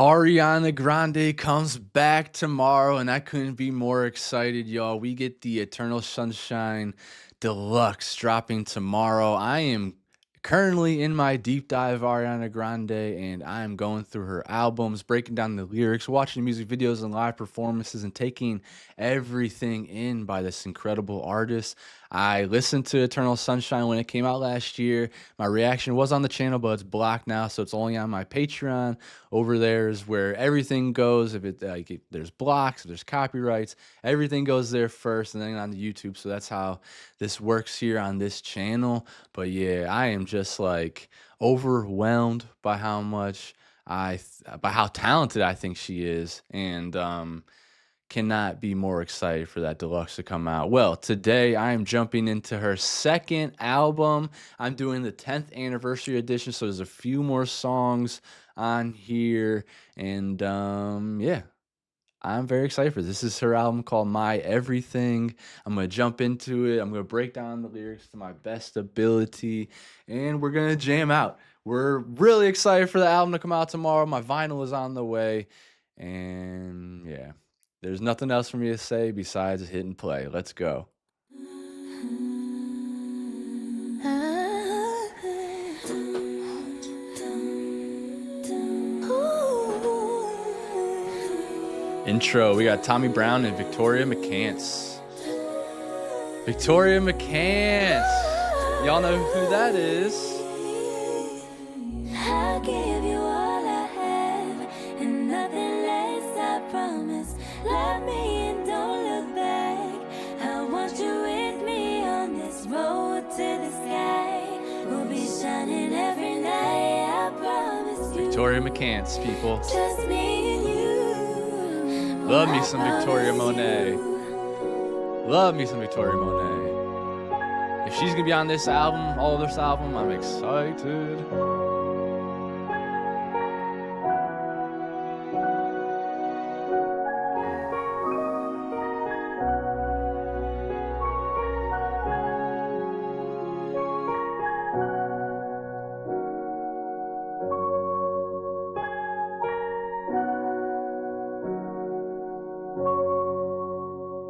Ariana Grande comes back tomorrow, and I couldn't be more excited, y'all. We get the Eternal Sunshine Deluxe dropping tomorrow. I am currently in my deep dive of Ariana Grande, and I am going through her albums, breaking down the lyrics, watching music videos and live performances, and taking everything in by this incredible artist. I listened to Eternal Sunshine when it came out last year. My reaction was on the channel, but it's blocked now, so it's only on my Patreon. Over there is where everything goes. If there's blocks, if there's copyrights, everything goes there first, and then on the YouTube. So that's how this works here on this channel. But yeah, I am just like overwhelmed by by how talented I think she is, and cannot be more excited for that deluxe to come out. Well, today I am jumping into her second album. I'm doing the 10th anniversary edition, so there's a few more songs on here, and yeah, I'm very excited for this. This is her album called My Everything. I'm going to jump into it. I'm going to break down the lyrics to my best ability, and we're going to jam out. We're really excited for the album to come out tomorrow. My vinyl is on the way, and yeah, there's nothing else for me to say besides hit and play. Let's go. Intro, we got Tommy Brown and Victoria McCants. Victoria McCants. Y'all know who that is. I'll give you all I have and nothing less, I promise. Love me and don't look back. I want you with me on this road to the sky. We'll be shining every night, I promise you. Victoria McCants, people. Just me and you. Love me some Victoria Monet. Love me some Victoria Monet. If she's gonna be on this album, all this album, I'm excited.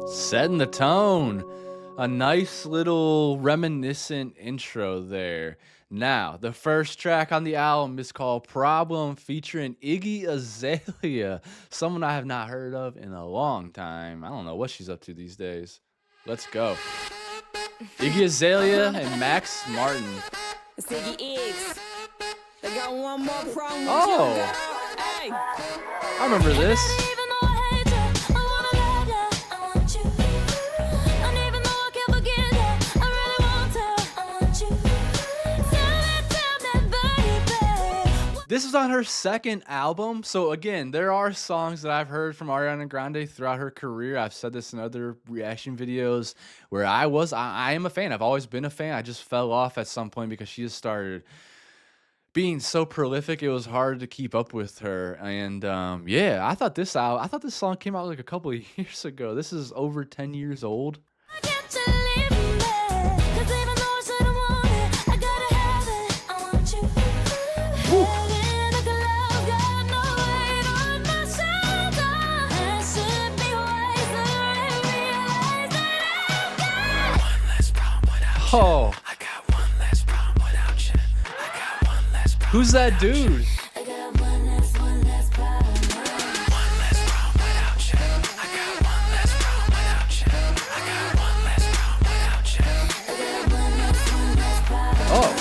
Setting the tone. A nice little reminiscent intro there. Now, the first track on the album is called Problem, featuring Iggy Azalea, someone I have not heard of in a long time. I don't know what she's up to these days. Let's go. Iggy Azalea and Max Martin. It's Iggy Iggs. They got one more problem with Oh. you, girl. Hey. I remember this. Even though I hate you, I wanna love you, I want you. And even though I can't forget you, I really want to, I want you. Tell that, baby. This is on her second album. So again, there are songs that I've heard from Ariana Grande throughout her career. I've said this in other reaction videos where I am a fan. I've always been a fan. I just fell off at some point because she just started being so prolific. It was hard to keep up with her. And yeah, I thought this song came out like a couple of years ago. This is over 10 years old. I can't leave me, 'cause even though I shouldn't want it, I gotta have it, I want you. Having a glove, got no weight on my shoulder. I should be wiser and realize that I've got one less problem without you. Oh, I got one less problem without you. I got one less problem. who's that dude? I got one less problem. One less problem without you. I got one less problem without you. I got one less problem without you. I got one less problem. Oh,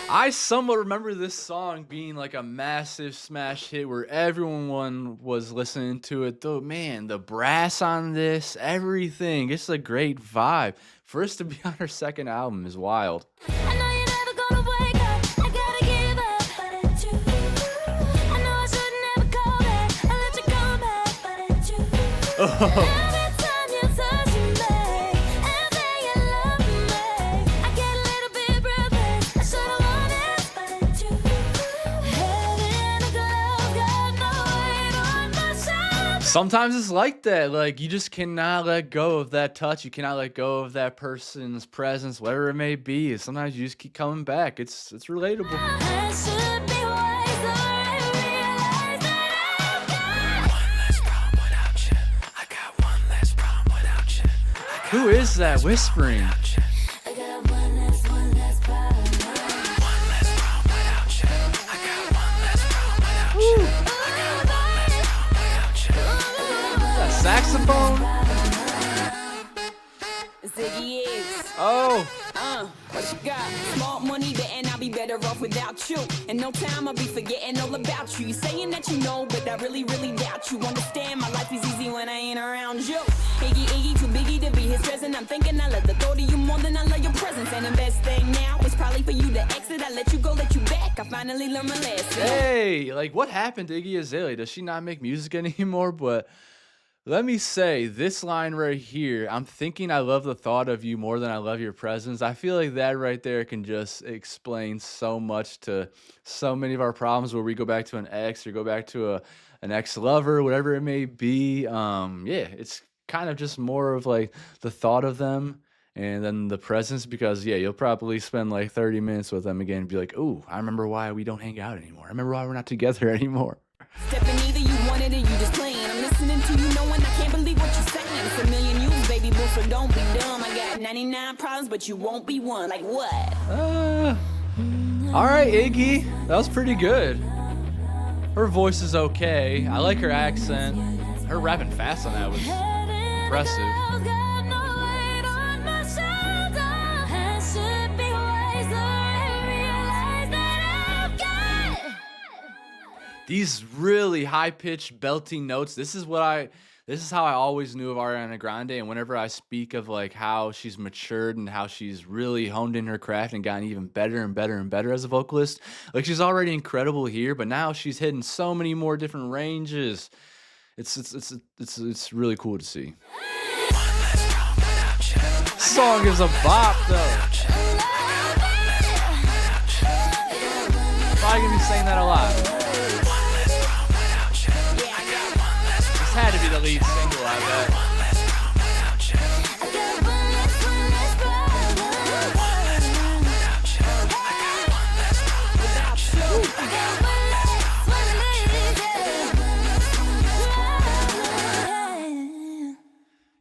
I somewhat remember this song being like a massive smash hit where everyone was listening to it. Though, man, the brass on this, everything, it's a great vibe. For us to be on her second album is wild. I know you're never gonna wake up. I gotta give up, but it's you. I know I should never call back. I let you come back, but it's you. Every time you touch me and say you love me, I get a little bit breathless. I should've wanted, but it's you. Having a glove, got no weight on my shoulder. Sometimes it's like that. Like you just cannot let go of that touch. You cannot let go of that person's presence, whatever it may be. Sometimes you just keep coming back. It's relatable. I should be wiser and realize that I've got One less problem without you. I got one less problem without you. Who is that whispering? I got one less problem. One less problem without you. I got one less problem without you. I got one less problem without you. That saxophone? Ziggy X. Oh, What you got? Smart money, and I'll be better off without you. In no time, I'll be forgetting all about you. You saying that you know, but I really, really doubt you. Understand, my life is easy when I ain't around you. Iggy, too biggie to be his present. I'm thinking I love the thought of you more than I love your presence. And the best thing now is probably for you to exit. I let you go, let you back. I finally learned my lesson. hey, like what happened to Iggy Azalea? Does she not make music anymore? But let me say this line right here. I'm thinking I love the thought of you more than I love your presence. I feel like that right there can just explain so much to so many of our problems where we go back to an ex or go back to an ex-lover, whatever it may be. Yeah, it's kind of just more of like the thought of them and then the presence because yeah, you'll probably spend like 30 minutes with them again and be like, "Ooh, I remember why we don't hang out anymore. I remember why we're not together anymore." Stepping either you want it or you just playing. I'm listening to you knowing I can't believe what you're saying. It's a million you, baby boo, so don't be dumb. I got 99 problems, but you won't be one. Like what? All right, Iggy. That was pretty good. Her voice is okay. I like her accent. Her rapping fast on that was impressive. Girls got no weight on my shoulder. I should be wiser and realize that I've got These really high-pitched belting notes. This is how I always knew of Ariana Grande. And whenever I speak of like how she's matured and how she's really honed in her craft and gotten even better and better and better as a vocalist, like she's already incredible here, but now she's hitting so many more different ranges. It's really cool to see. Song is a bop though. Probably gonna be saying that a lot. This had to be the lead single, I bet.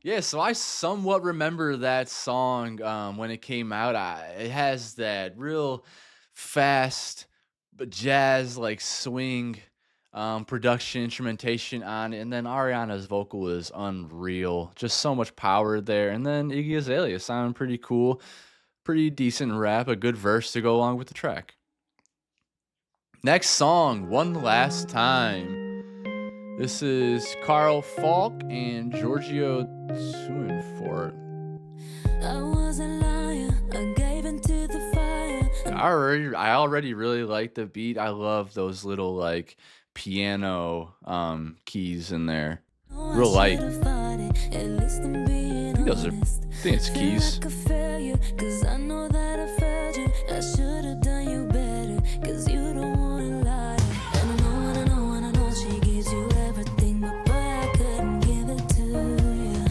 Yeah, so I somewhat remember that song when it came out. It has that real fast but jazz like swing production instrumentation on it, and then Ariana's vocal is unreal. Just so much power there. And then Iggy Azalea sounding pretty cool, pretty decent rap, a good verse to go along with the track. Next song, One Last Time. This is Carl Falk and Giorgio Tuinfort. I was a liar, I gave into the fire. I already really like the beat. I love those little like piano keys in there. Real light. I think it's keys. I should have done you better, 'cause you don't wanna lie. And I know she gives you everything, but boy, I couldn't give it to you.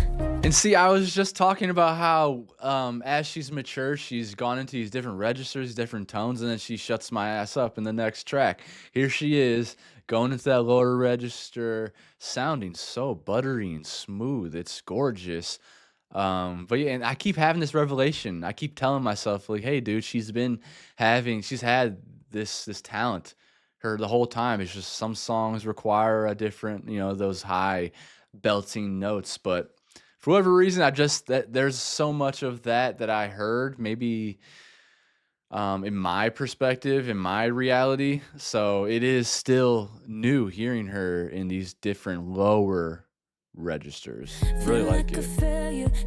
And see, I was just talking about how as she's mature, she's gone into these different registers, different tones, and then she shuts my ass up in the next track. Here she is, going into that lower register, sounding so buttery and smooth. It's gorgeous. But yeah, and I keep having this revelation. I keep telling myself, like, hey, dude, she's had this talent the whole time. It's just some songs require a different, those high belting notes. But for whatever reason, there's so much of that I heard, maybe in my perspective, in my reality. So it is still new hearing her in these different lower registers. Really like it.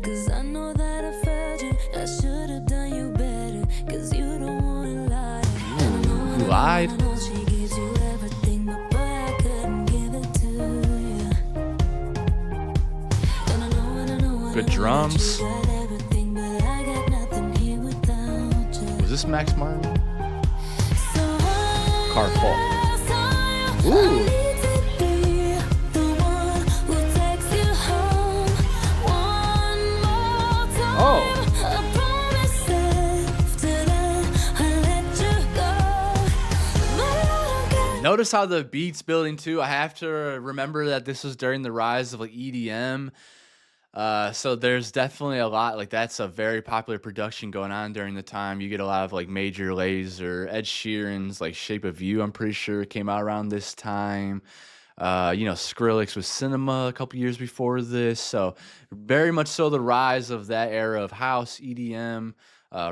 Cause I know that I failed you. I should have done you better, 'cause you don't wanna lie. You lied. I know she gives you everything, but boy, I couldn't give it to you. And I know Good drums. you got everything, but I got nothing here without you. Was this Max Martin? So Car Fault. I Ooh. need to be the one who Notice how the beat's building too. I have to remember that this was during the rise of like EDM. So there's definitely a lot like that's a very popular production going on during the time. You get a lot of like Major Lazer, Ed Sheeran's like Shape of You. I'm pretty sure came out around this time. Skrillex with Cinema a couple years before this. So very much so the rise of that era of house, EDM,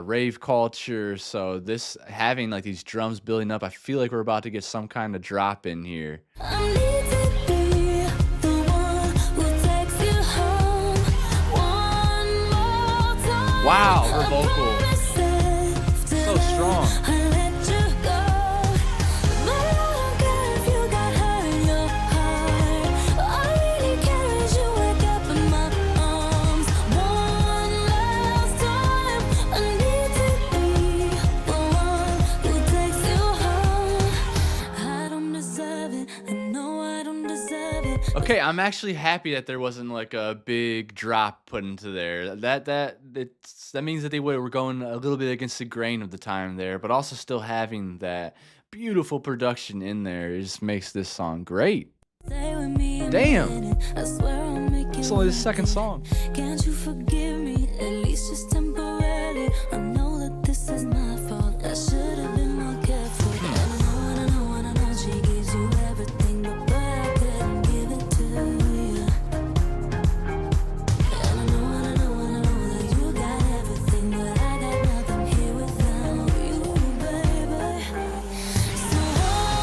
rave culture. So this having like these drums building up, I feel like we're about to get some kind of drop in here. I need to be the one who takes you home one more time. Wow, her I vocal. promise after So that strong. I'll let you go. But I don't care if you got hurt in your heart. All I really care is you wake up in my arms one last time. I need to be the one who takes you home. I don't deserve it. I know I don't deserve it. Okay, I'm actually happy that there wasn't like a big drop put into there. That means that they were going a little bit against the grain of the time there, but also still having that beautiful production in there. It just makes this song great. Stay with me a Damn. minute. I swear I'll make it It's only the work. second song. Can't you forgive me, at least just temporarily? I know that this is my fault. I should have been more careful. And I know she gives you everything, but boy, I couldn't give it to you. And I know that you got everything, but I got nothing here without you, baby. So one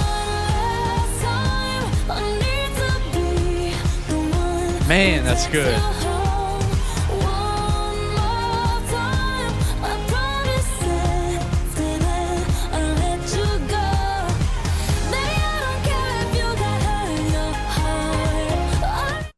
last time, I need to be the one. Man, that's good.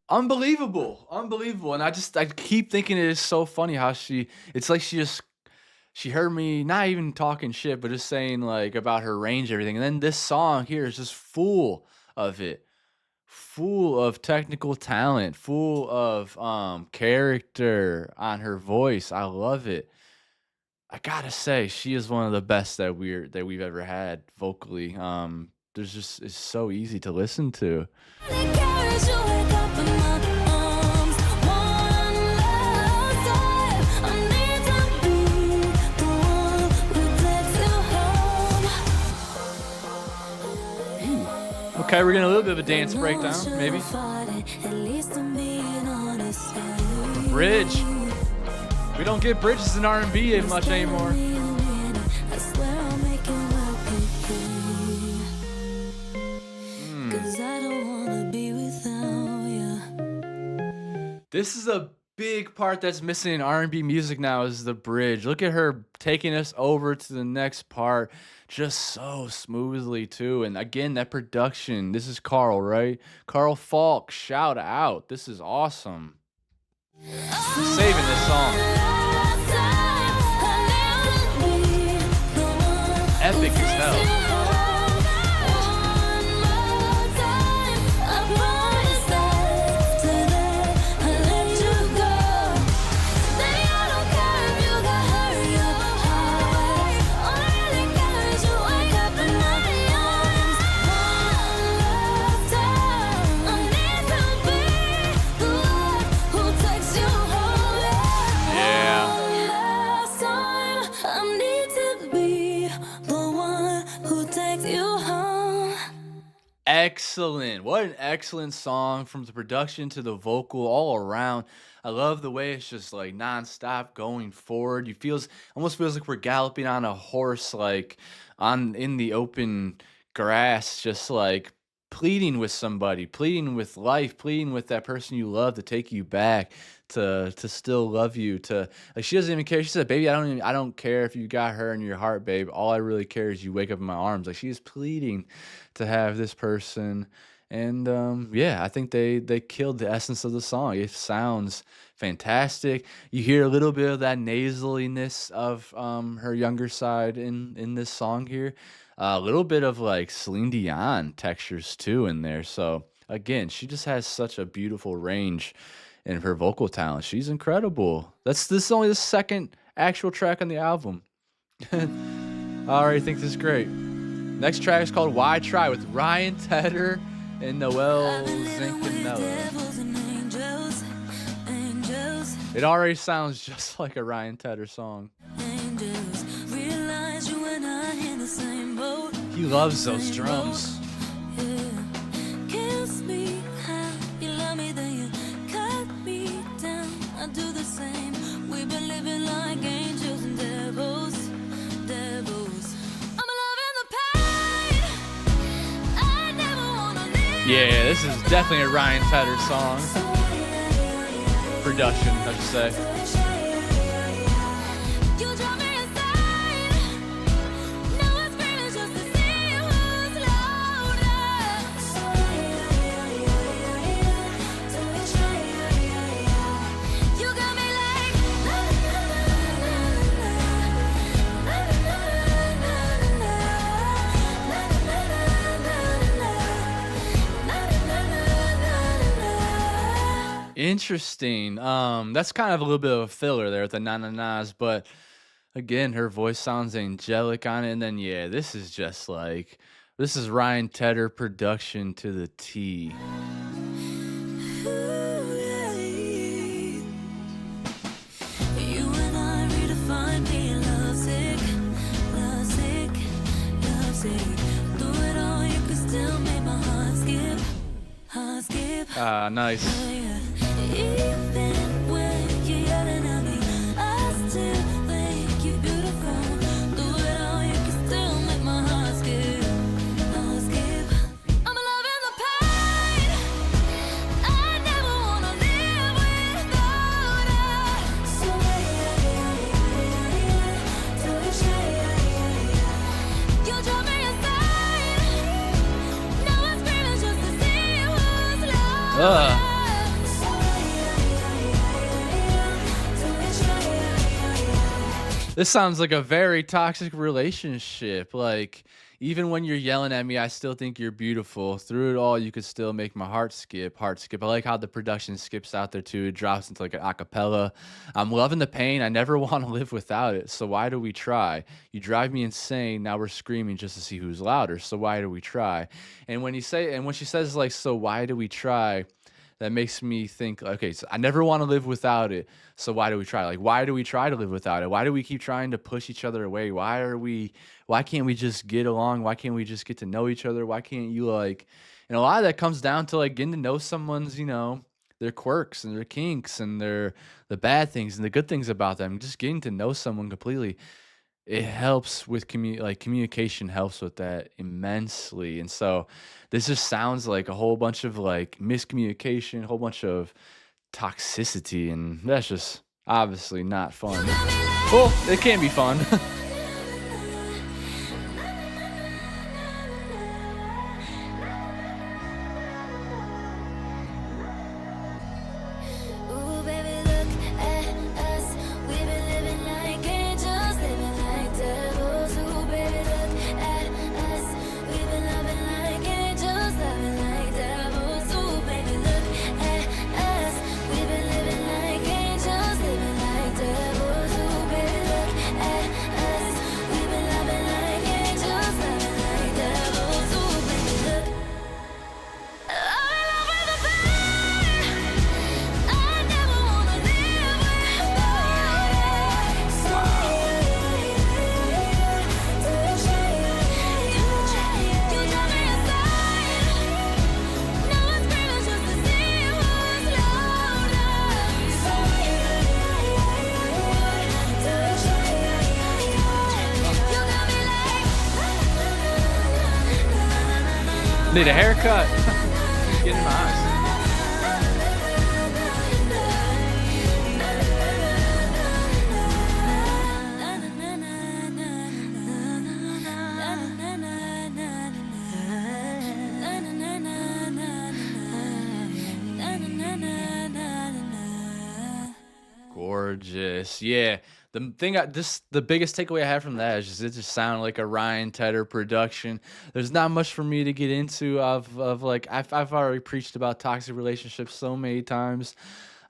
Unbelievable. And I keep thinking it is so funny how it's like she heard me not even talking shit, but just saying like about her range and everything. And then this song here is just full of it. Full of technical talent, full of character on her voice. I love it. I gotta say, she is one of the best that we've ever had vocally. It's so easy to listen to. Okay, we're getting a little bit of a dance breakdown, maybe. Bridge. We don't get bridges in R&B much anymore. This is a big part that's missing in R&B music now is the bridge. Look at her taking us over to the next part just so smoothly too. And again, that production. This is Carl, right? Carl Falk, shout out. This is awesome. Saving this song. Epic as hell. Excellent. What an excellent song from the production to the vocal all around. I love the way it's just like nonstop going forward. Almost feels like we're galloping on a horse, like in the open grass, just like pleading with somebody, pleading with life, pleading with that person you love to take you back, to still love you, to like she doesn't even care. She said, "Baby, I don't care if you got her in your heart, babe. All I really care is you wake up in my arms." Like she's pleading to have this person. And I think they killed the essence of the song. It sounds fantastic. You hear a little bit of that nasaliness of her younger side in this song here. A little bit of like Celine Dion textures too in there. So again, she just has such a beautiful range in her vocal talent. She's incredible. This is only the second actual track on the album. I already think this is great. Next track is called Why Try with Ryan Tedder and Noel Zincanello. Devils and angels, angels, It already sounds just like a Ryan Tedder song. angels. Realize you and I in the same boat. He loves those drums. Yeah. Kiss me how you love me, then you cut me down. I do the same. We've been living like angels and devils, devils. I'm loving the pain. I never wanna live. Yeah, this is definitely a Ryan Tedder song. Production, I should say. You draw me aside. No one's screaming just to see who's louder. You got me like na na na na na Interesting. That's kind of a little bit of a filler there with the na na nas, but again, her voice sounds angelic on it. And then yeah, this is just like this is Ryan Tedder production to the T. You and I redefine being lovesick, lovesick, lovesick. Through it all, you can still make my heart skip, heart skip. Ah, nice. Even when you're yelling at me, I still think you're beautiful. Through it all, you can still make my heart skip, heart skip. I'm loving the pain. I never wanna live without her. So you draw me aside. No one's screaming just to see who's louder. This sounds like a very toxic relationship. Like, even when you're yelling at me, I still think you're beautiful. Through it all, you could still make my heart skip, heart skip. I like how the production skips out there too. It drops into like an acapella. I'm loving the pain. I never want to live without it. So why do we try? You drive me insane. Now we're screaming just to see who's louder. So why do we try? And when she says like, so why do we try? That makes me think, okay, so I never want to live without it. So why do we try? Like, why do we try to live without it? Why do we keep trying to push each other away? Why can't we just get along? Why can't we just get to know each other? Why can't you like, and a lot of that comes down to like getting to know someone's, their quirks and their kinks and the bad things and the good things about them. Just getting to know someone completely. It helps with communication helps with that immensely. And so this just sounds like a whole bunch of like miscommunication, a whole bunch of toxicity, and that's just obviously not fun. Well, it can be fun. Ooh, baby, look at us. We've been living like angels, living like devils. Ooh, baby, look at us. We've been loving like angels, loving like devils. Ooh, baby, look at us. We've been living like angels, living like devils. Ooh, baby, look at us. We've been loving like angels, loving like devils. Ooh, baby, look. I'm in love with the pain. I never wanna live without her. So you draw me aside. No one's screaming just to see who's louder. So you got me like Need a haircut. Get in my eyes. Gorgeous. Yeah. The biggest takeaway I had from that is just it just sounded like a Ryan Tedder production. There's not much for me to get into of like I've already preached about toxic relationships so many times.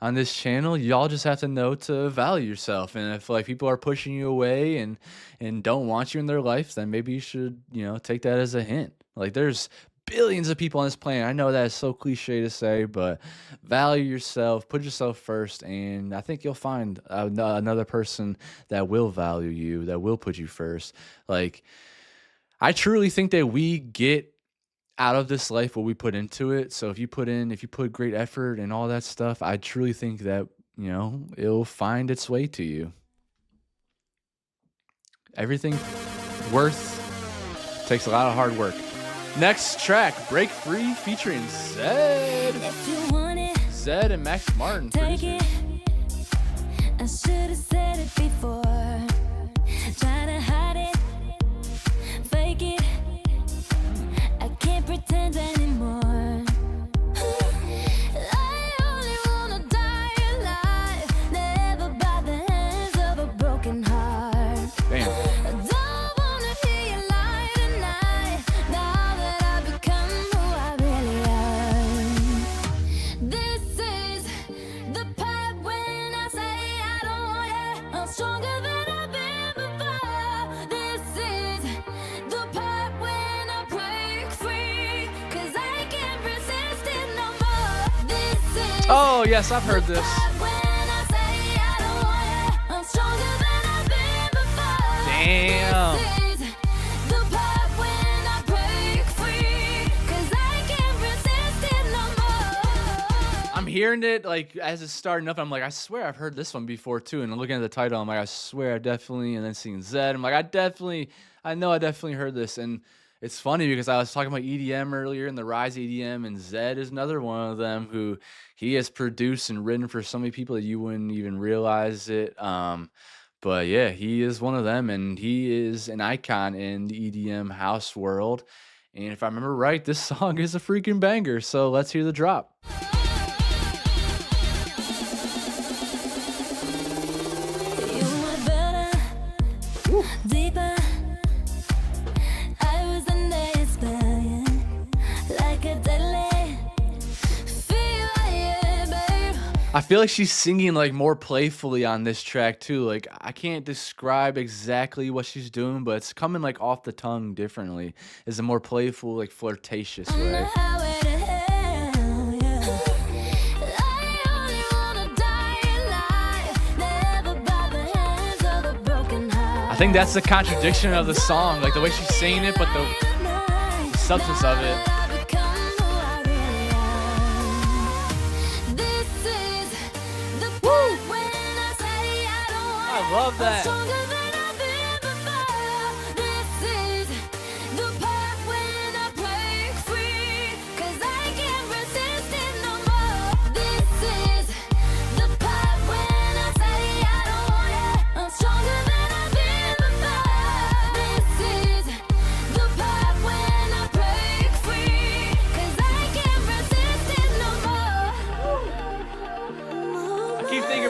on this channel. Y'all just have to know to value yourself. And if like people are pushing you away and don't want you in their life, then maybe you should, take that as a hint. Like there's billions of people on this planet. I know that is so cliche to say, but value yourself, put yourself first, and I think you'll find another person that will value you, that will put you first. Like, I truly think that we get out of this life what we put into it. So if you put great effort and all that stuff, I truly think that, it'll find its way to you. Everything worth takes a lot of hard work. Next track, Break Free featuring Zedd. If you want it, Zedd and Max Martin. take Producers. it. I should have said it before. Try to hide it, fake it. I can't pretend anymore. I only wanna die alive, never by the hands of a broken heart. Damn. I don't wanna hear you lie tonight, now that I've become who I really am. This is the part when I say I don't want you. I'm stronger than I've been before. This is the part when I break free, 'cause I can't resist it no more. This is Oh, yes, I've heard this. when I say I don't want you. I'm stronger than I've been before. Damn. This is the part when I break free, 'cause I can't resist it no more. I'm hearing it like as it's starting up. I'm like, I swear I've heard this one before too. And looking at the title, I'm like, I swear I definitely. And then seeing Zedd, I'm like, I know I definitely heard this. And it's funny because I was talking about EDM earlier and the rise of EDM, and Zedd is another one of them who he has produced and written for so many people that you wouldn't even realize it. But yeah, he is one of them, and he is an icon in the EDM house world. And if I remember right, this song is a freaking banger. So let's hear the drop. You were better, deeper. I was under your spell, like a deadly feel, yeah, babe. I feel like she's singing like more playfully on this track too. Like I can't describe exactly what she's doing, but it's coming like off the tongue differently. It's a more playful, like flirtatious On the way. highway to hell, yeah. I only wanna die alive, never by the hands of a broken heart. I think that's the contradiction of the song, like the way she's saying it, but the substance of it. I love that.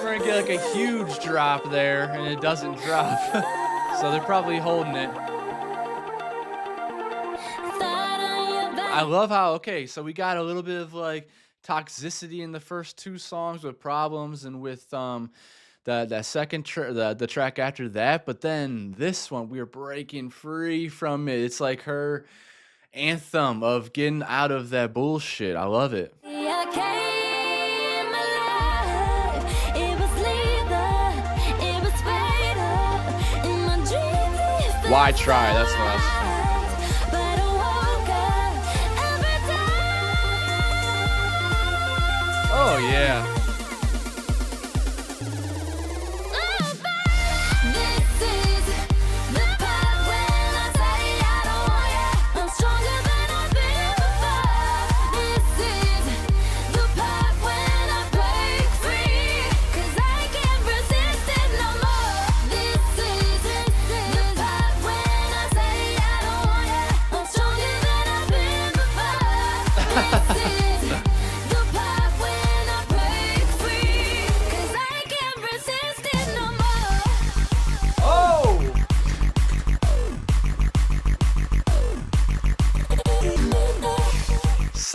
We're gonna get like a huge drop there, and it doesn't drop. So they're probably holding it. I love how, okay, so we got a little bit of like toxicity in the first two songs with Problems and with the second the track after that, but then this one we're breaking free from it. It's like her anthem of getting out of that bullshit. I love it. Why try? That's the last. Oh yeah.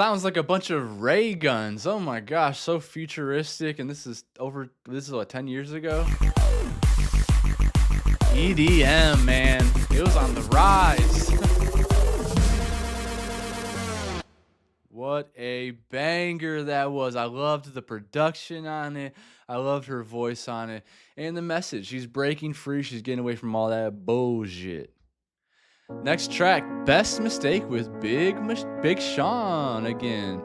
sounds like a bunch of ray guns. Oh my gosh, so futuristic. And this is what, 10 years ago? EDM, man. It was on the rise. What a banger that was. I loved the production on it. I loved her voice on it. And the message. She's breaking free. She's getting away from all that bullshit. Next track, Best Mistake with Big Sean again.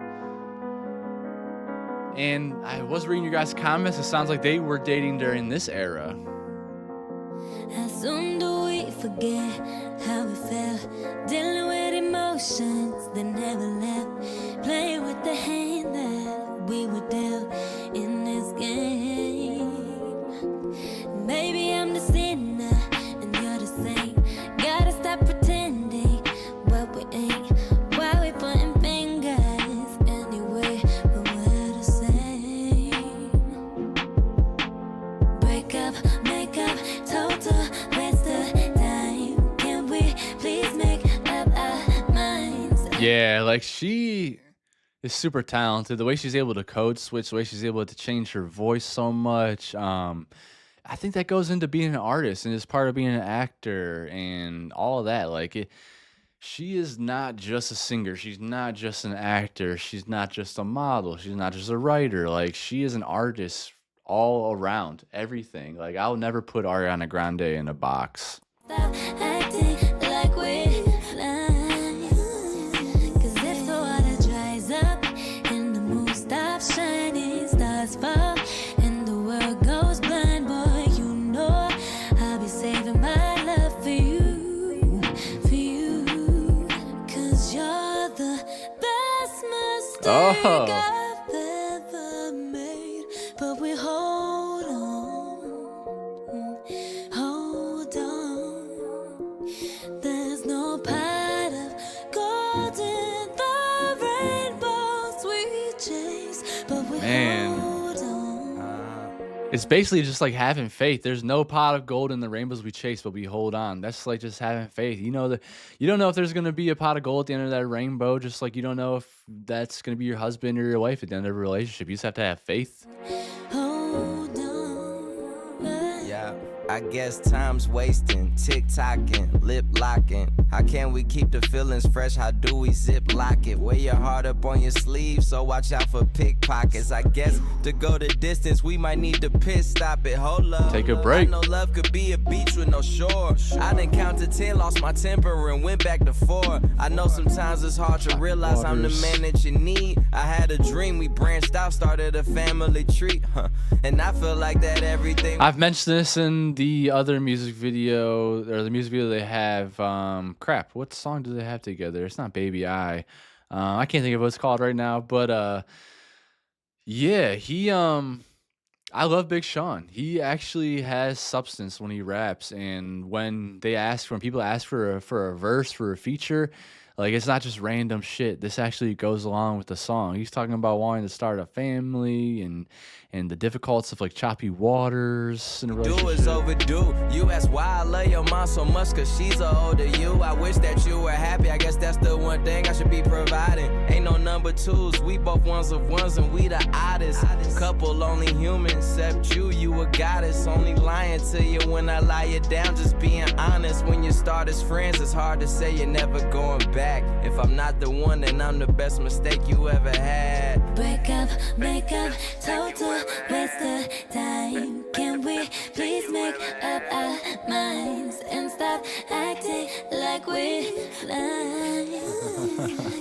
And I was reading your guys' comments. It sounds like they were dating during this era. How soon do we forget how we felt? Dealing with emotions that never left. Playing with the hand that we were dealt in this game. Maybe I'm the sinner and you're the saint. Gotta stop pretending what we ain't. Why we pointing fingers anyway? But we're the same. Break up, make up, total waste of time. Can we please make up our minds? Yeah, like she is super talented. The way she's able to code switch, the way she's able to change her voice so much. I think that goes into being an artist and is part of being an actor and all of that. Like she is not just a singer. She's not just an actor. She's not just a model. She's not just a writer. Like she is an artist all around, everything. Like I'll never put Ariana Grande in a box. Stop acting like we're blind. 'Cause if the water dries up and the moon stops shining, stars fall and the world goes blind, boy, you know I'll be saving my love for you, for you. 'Cause you're the best mistake I've ever made. But we hold on. There's no pot of gold in the rainbows we chase, but we Man. hold on. It's basically just like having faith. There's no pot of gold in the rainbows we chase, but we hold on. That's like just having faith. You know that you don't know if there's gonna be a pot of gold at the end of that rainbow, just like you don't know if that's gonna be your husband or your wife at the end of a relationship. You just have to have faith. Hold on. Yeah, I guess time's wasting, tick-tocking, lip-locking. How can we keep the feelings fresh? How do we zip-lock it? Wear your heart up on your sleeve, so watch out for pickpockets. I guess to go the distance, we might need to pit stop it. Hold up. Take a break. I know love could be a beach with no shore. I done counted 10, lost my temper, and went back to 4. I know sometimes it's hard to realize I'm the man that you need. I had a dream, we branched out, started a family tree. And I feel like that everything... I've mentioned this in the other music video, or the music video they have. Crap, what song do they have together? It's not Baby I can't think of what it's called right now, but yeah, he I love Big Sean. He actually has substance when he raps, and when people ask for a verse, for a feature, like it's not just random shit. This actually goes along with the song. He's talking about wanting to start a family and the difficulties of like choppy waters in a Do relationship. is overdue. You ask why I love your mom so much, cause she's a older you. I wish that you were happy. I guess that's the one thing I should be providing. Ain't no number twos. We both ones of ones and we the oddest. Couple only human except you. You a goddess. Only lying to you when I lie you down. Just being honest. When you start as friends, it's hard to say you're never going back. If I'm not the one, then I'm the best mistake you ever had. Break up, make up, total waste of time. Can we please make up our minds and stop acting like we're blind?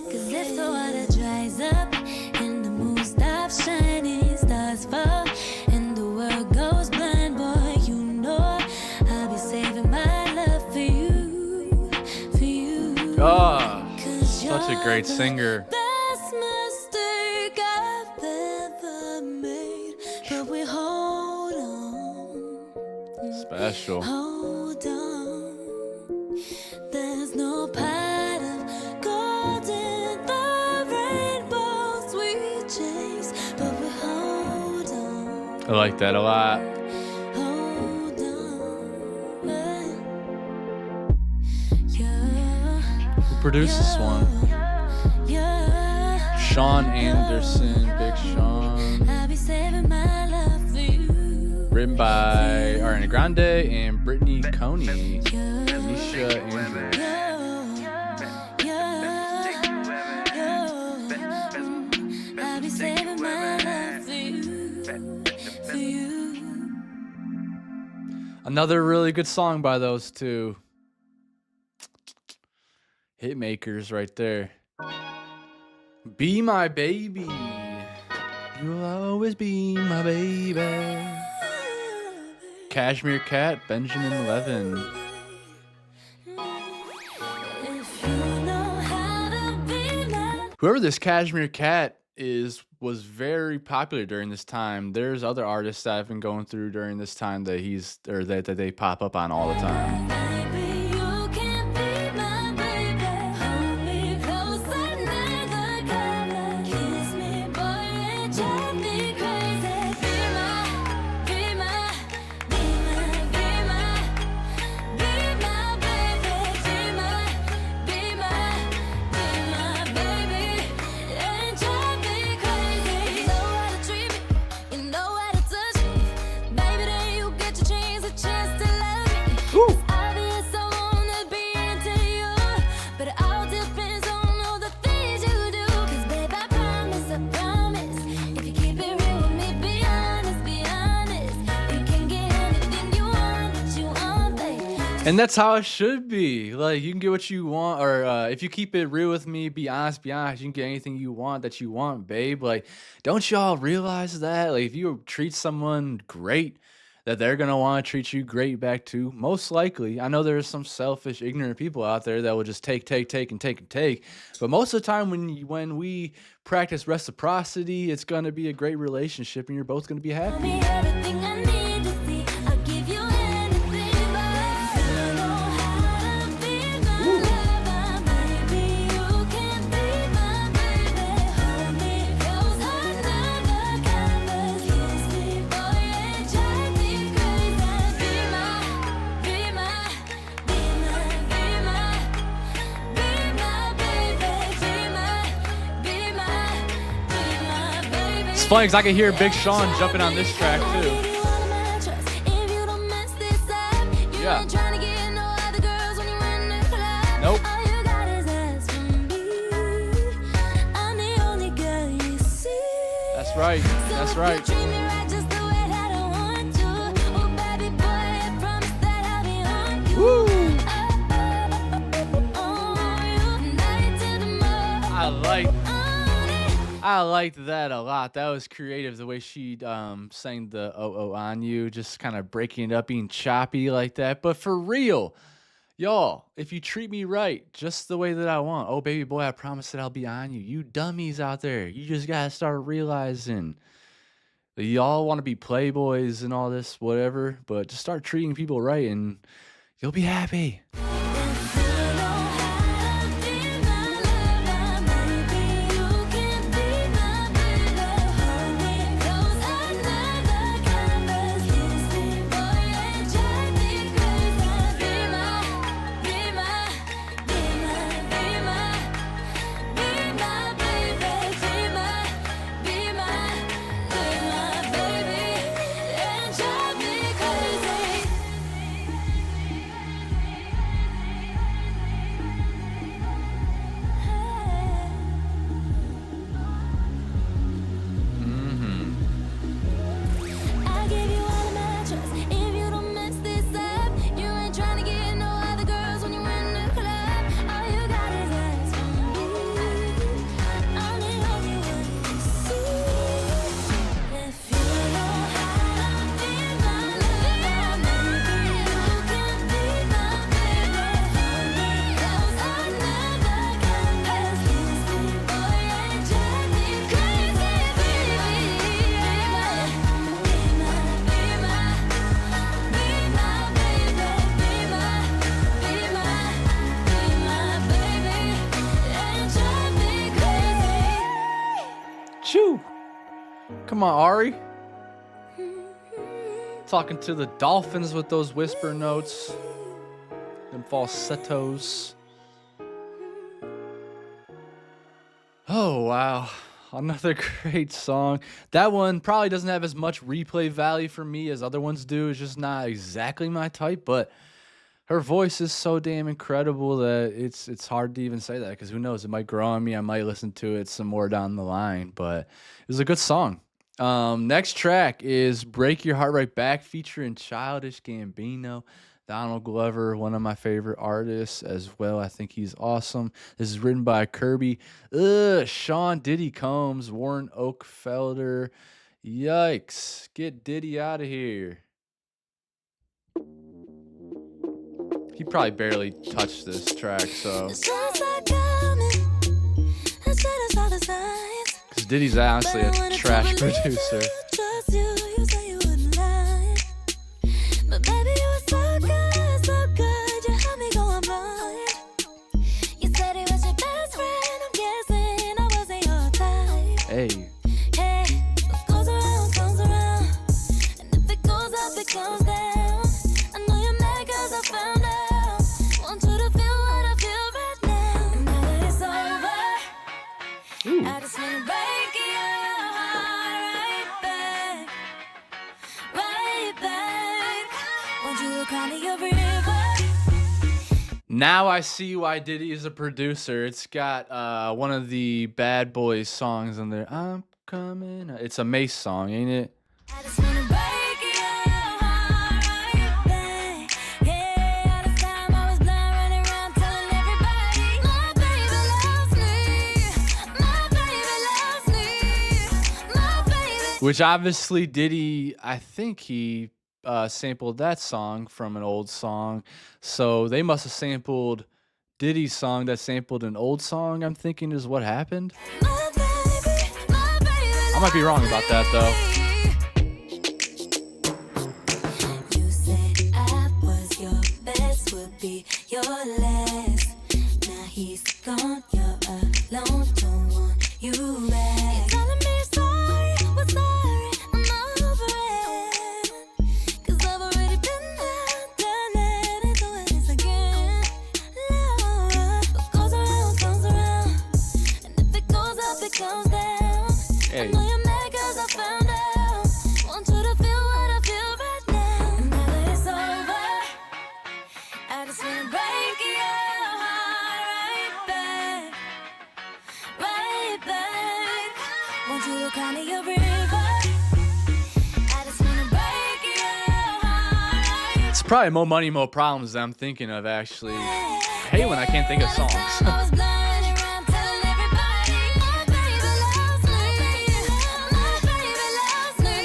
'Cause if the water dries up and the moon stops shining, stars fall and the world goes blind, boy, you know I'll be saving my love for you, for you. Ah, 'Cause such a you're great the singer. best mistake I've ever made, but we hold on, Special. hold on. There's no pot of gold in the rainbows we chase, but we hold on, I like that a lot. hold on. Yeah. Who produced this one? Yeah. Sean Anderson, Big Sean. I'll be saving my love for you. Written by Ariana Grande and Brittany Coney. Nisha Andrews. I'll be saving my love for you. Another really good song by those two. Hit makers right there. Be my baby. You'll always be my baby. Cashmere Cat, Benjamin Levin. Whoever this Cashmere Cat was very popular during this time. There's other artists that I've been going through during this time that that they pop up on all the time. And that's how it should be. Like, you can get what you want, or if you keep it real with me, be honest, you can get anything you want, babe. Like, don't y'all realize that? Like, if you treat someone great, that they're gonna want to treat you great back too. Most likely. I know there's some selfish, ignorant people out there that will just take, and take. But most of the time, when we practice reciprocity, it's gonna be a great relationship, and you're both gonna be happy. It's funny because I can hear Big Sean jumping on this track too. Yeah. Nope. That's right. That's right. Woo! I liked that a lot. That was creative, the way she sang the "Oh on you," just kind of breaking it up, being choppy like that. But for real, y'all, if you treat me right, just the way that I want, oh baby boy, I promise that I'll be on you. You dummies out there, you just gotta start realizing that y'all want to be playboys and all this, whatever. But just start treating people right, and you'll be happy. Come on, Ari. Talking to the dolphins with those whisper notes. Them falsettos. Oh, wow. Another great song. That one probably doesn't have as much replay value for me as other ones do. It's just not exactly my type, but her voice is so damn incredible that it's hard to even say that because who knows? It might grow on me. I might listen to it some more down the line, but it was a good song. Next track is Break Your Heart Right Back featuring Childish Gambino. Donald Glover, one of my favorite artists as well. I think he's awesome. This is written by Kirby. Sean Diddy Combs, Warren Oakfelder. Yikes. Get Diddy out of here. He probably barely touched this track, so. Because Diddy's honestly a trash producer. Hey. What goes around comes around, and if it goes up, it comes down. I know you're mad 'cause I found out. Want you to feel what I feel right now. And now that it's over, I just wanna break your heart right back. Want you to cry me a river. Now I see why Diddy is a producer. It's got one of the Bad Boys songs in there. I'm coming. It's a Mace song, ain't it? I just wanna break your heart right back. Yeah, all this time I was blind, running around telling everybody my baby loves me. My baby loves me. My baby. Which obviously Diddy, I think he sampled that song from an old song. So they must have sampled Diddy's song that sampled an old song, I'm thinking is what happened. My baby I might be wrong about that though. You said I was your best, would be your last. Now he's gone, you're alone, don't want you back. You're telling me you're sorry, well sorry, I'm over it. 'Cause I've already been there, done it, and doing this again. Love, what goes around comes around, and if it goes up, it comes down. Hey. I know you're mad 'cause I found out. Want you to feel what I feel right now. And now that it's over, I just wanna break your heart right back. Right back. Want you to cry me a river. I just wanna break your heart right It's probably Mo Money, Mo Problems that I'm thinking of actually. I hate when I can't think of songs. I was blind running around telling everybody my baby loves me. My baby loves me.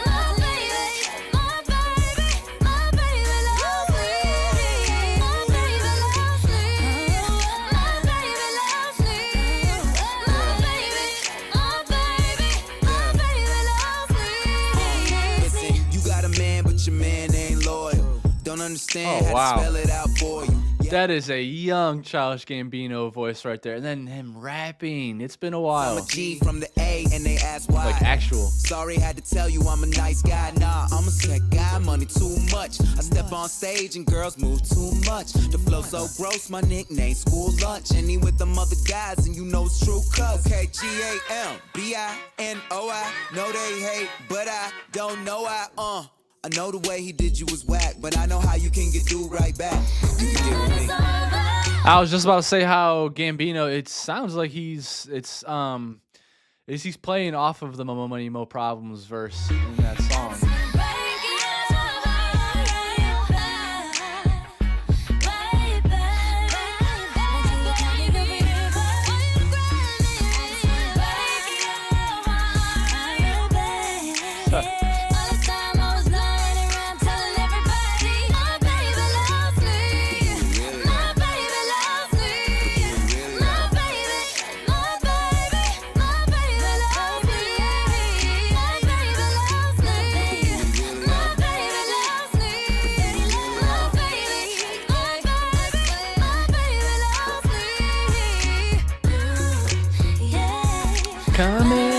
My baby, my baby, my baby loves me. My baby loves me. My baby loves me. My baby loves me. Listen, you got a man, but your man ain't loyal. Don't understand Oh, wow. how to spell it out for you. That is a young Childish Gambino voice right there. And then him rapping. It's been a I'm while. a G from the A, and they ask why. Like actual. Sorry, had to tell you I'm a nice guy. Nah, I'm a sweat guy, money too much. I step on stage and girls move too much. The flow so gross, my nickname school lunch. And he with them other guys, and you know it's true cuz. Okay, Gambino. Know they hate, but I don't know I know the way he did you was whack, but I know how you can get through right back. You can get with me. I was just about to say how Gambino, it sounds like he's playing off of the Mo Money, Mo Problems verse in that song. Coming.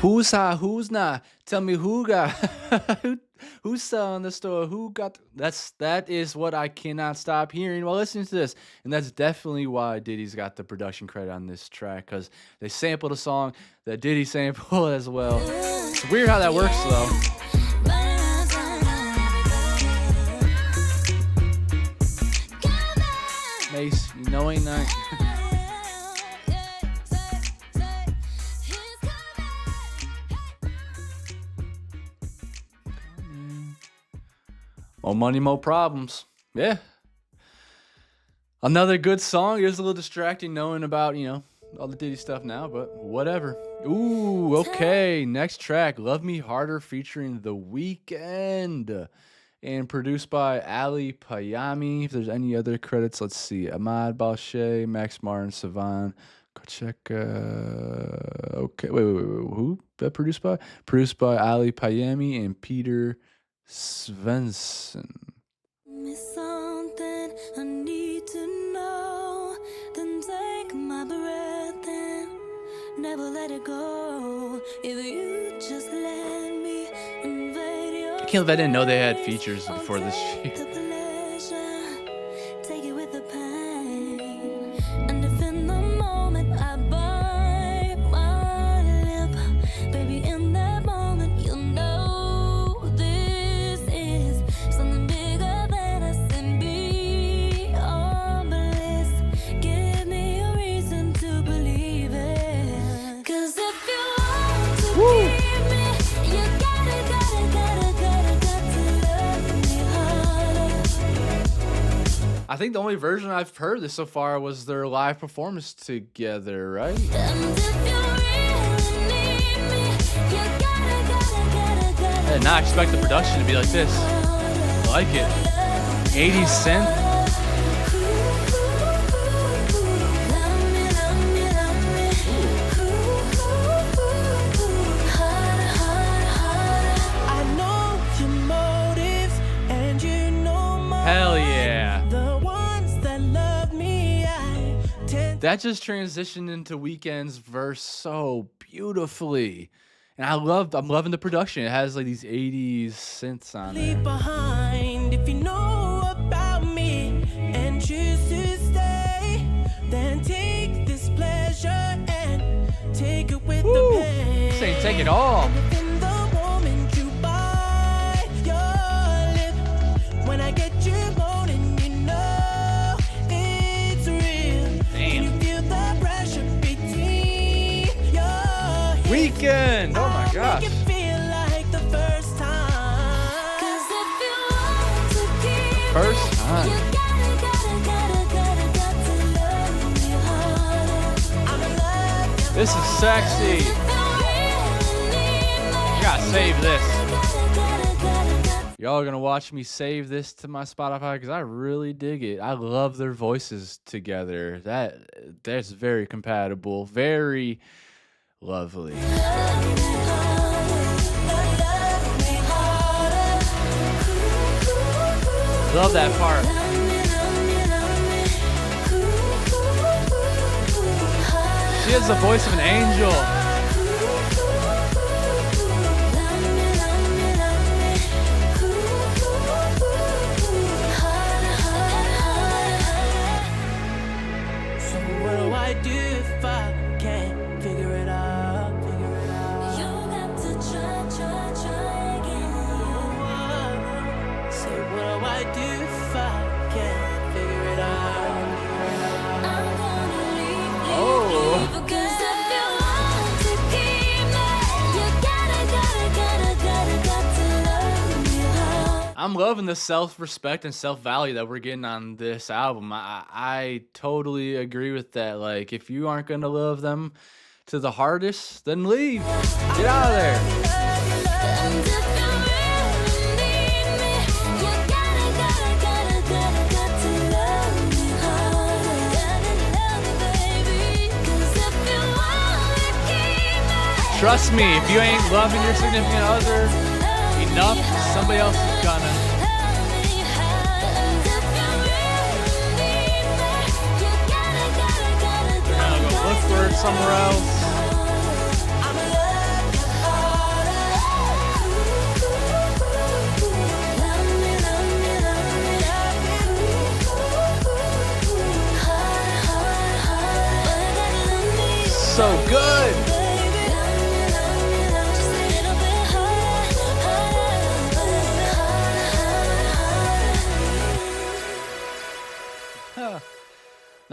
Who's high? Who's not? Tell me who got who's selling the store? Who got that is what I cannot stop hearing while listening to this, and that's definitely why Diddy's got the production credit on this track because they sampled a song that Diddy sampled as well. It's weird how that works though. Mace, you know ain't not. More money, more problems. Yeah. Another good song. It was a little distracting knowing about, all the Diddy stuff now, but whatever. Ooh, okay. Next track, Love Me Harder featuring The Weeknd and produced by Ali Payami. If there's any other credits, let's see. Ahmad Balshay, Max Martin, Savan, Kocheka. Okay, wait. Who that produced by? Produced by Ali Payami and Peter Svensson. Me something I need to know. Then take my breath and never let it go. If you just let me invade your I can't believe I didn't know they had features before this shit. the pleasure, take it with the pain. And if in the moment I bite my lip, baby, in that moment you'll know this is something bigger than us and beyond bliss. Give me a reason to believe it. 'Cause if you want to keep me, you gotta to love me harder. I think the only version I've heard of this so far was their live performance together, right? And if you really need me, you gotta I did not expect the production to be like this. I like it. 80s synth. I know your motives and you know my Hell yeah. the ones that love me. I tend That just transitioned into Weeknd's verse so beautifully. And I'm loving the production. It has like these 80s synths on to leave it. behind. If you know about me and choose to stay, then take this pleasure and take it with Woo. the pain. This ain't take it all. And if in the moment you bite your lip, when I get you moaning, you know it's real. Damn. You feel the pressure between your hips. Weeknd! Oh my I'll gosh. make it feel like the first time. 'Cause if you want to keep First me, time. you gotta to love me harder. I'm in love. This is sexy. You gotta save this. Y'all are gonna watch me save this to my Spotify because I really dig it. I love their voices together. That's very compatible, very lovely. Love that part. She has the voice of an angel. So what do I do if I can't figure it out? You got to try again. So what do I do if I can't figure it out? I'm gonna leave you. Oh. 'Cause if you want to keep me, you gotta to love me harder. I'm loving the self-respect and self-value that we're getting on this album. I totally agree with that. Like, if you aren't gonna love them to the hardest, then leave. Get out of there. And if you really need me, you gotta to love me harder. Gotta love me, baby. 'Cause if you wanna keep me, Trust me, if you ain't loving your significant other enough, somebody else is gonna. love me harder. And if you really need me, you gotta They're gonna go look for it somewhere else. I'm in love.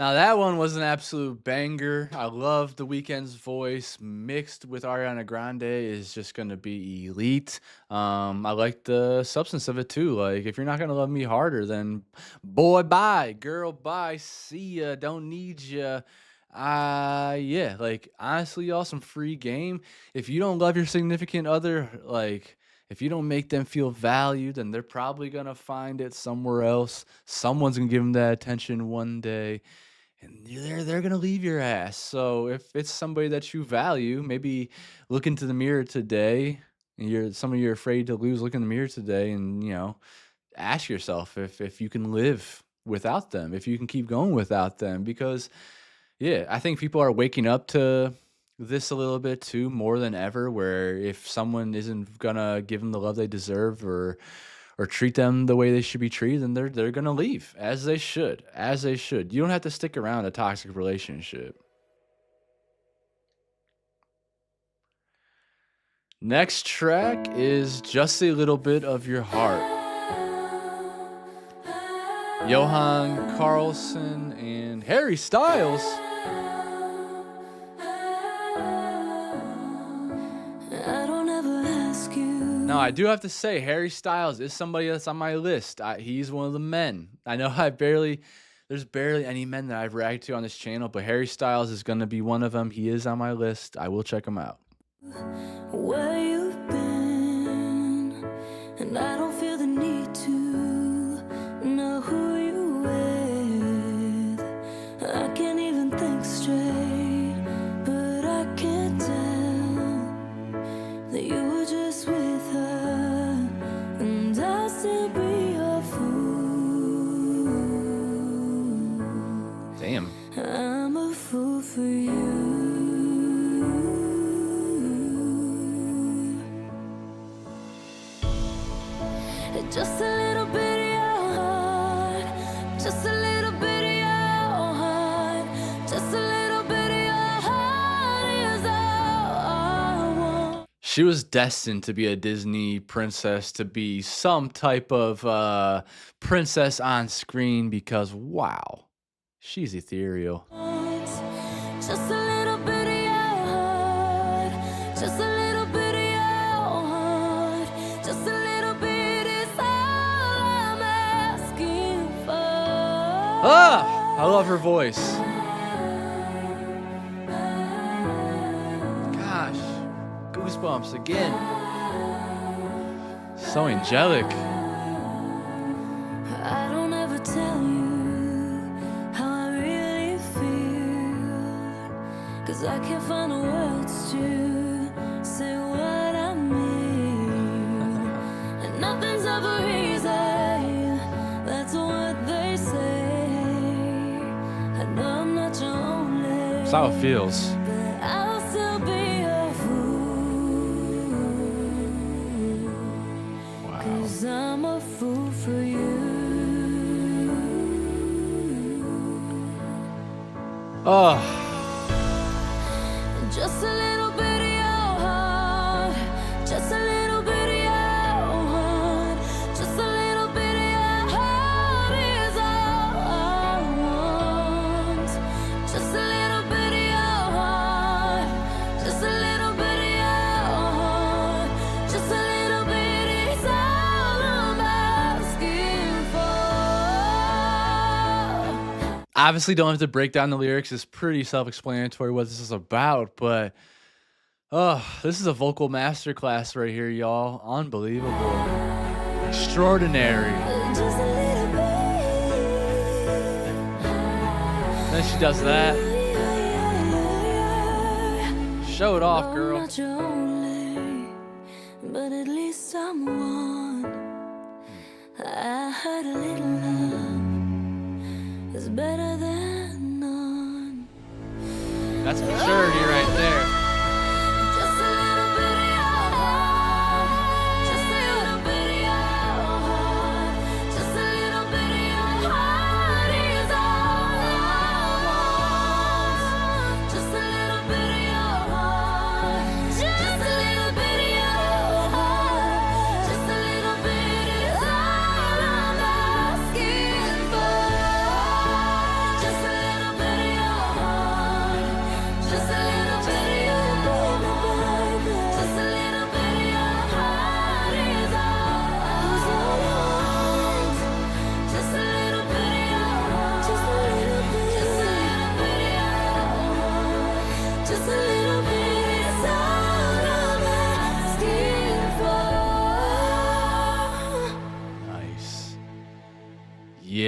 Now that one was an absolute banger. I love the Weeknd's voice mixed with Ariana Grande is just gonna be elite. I like the substance of it too. Like if you're not gonna love me harder, then boy, bye, girl, bye, see ya, don't need ya. Yeah, like honestly, y'all, some free game. If you don't love your significant other, like if you don't make them feel valued, then they're probably gonna find it somewhere else. Someone's gonna give them that attention one day and they're gonna leave your ass. So if it's somebody that you value, maybe look into the mirror today. And you're some of you're afraid to lose. Look in the mirror today, and ask yourself if you can live without them, if you can keep going without them. Because yeah, I think people are waking up to this a little bit too, more than ever. Where if someone isn't gonna give them the love they deserve, or treat them the way they should be treated, then they're gonna leave, as they should, as they should. You don't have to stick around a toxic relationship. Next track is Just a Little Bit of Your Heart. Johan Carlson and Harry Styles. Now, I do have to say, Harry Styles is somebody that's on my list. He's one of the men. I know there's barely any men that I've reacted to on this channel, but Harry Styles is going to be one of them. He is on my list. I will check him out. Where you've been, and I don't feel the need to know who you with. I can't even think straight, but I can't tell that you were just with her, and I'll still be a fool. Damn. I'm a fool for you. Just a little bit of your heart, just a little bit of your heart, just a little bit of your heart is all I want. She was destined to be a Disney princess, to be some type of princess on screen, because wow, she's ethereal. Just a little bit of your heart, just a little bit of your heart, just a little bit is all I'm asking for. I love her voice. Gosh, goosebumps again. So angelic. I don't ever tell you how I really feel, 'cause I can't find the words to say what I mean. And nothing's ever easy, that's what they say. I know I'm not your only, That's how it feels. but I'll still be a fool. Wow. 'Cause I'm a fool for you. Oh, Just a little bit of your heart, just a little bit of your heart, just a little bit of your heart is all I want. Just a little bit of your heart, just a little bit of your heart, just a little bit is all I'm asking for. obviously don't have to break down the lyrics. It's pretty self-explanatory what this is about, but this is a vocal masterclass right here, y'all. Unbelievable. Extraordinary. Just a little bit. Then she does that. Show it off, girl. I'm not your only, but at least I'm one. I heard a little love is better than none. That's maturity right there. Just a little bit of your heart, just a little bit of your heart, just a little bit of your heart is all I want. Just a little bit of your heart, just a little bit of your heart, just a little bit is all I'm asking for. Just a little bit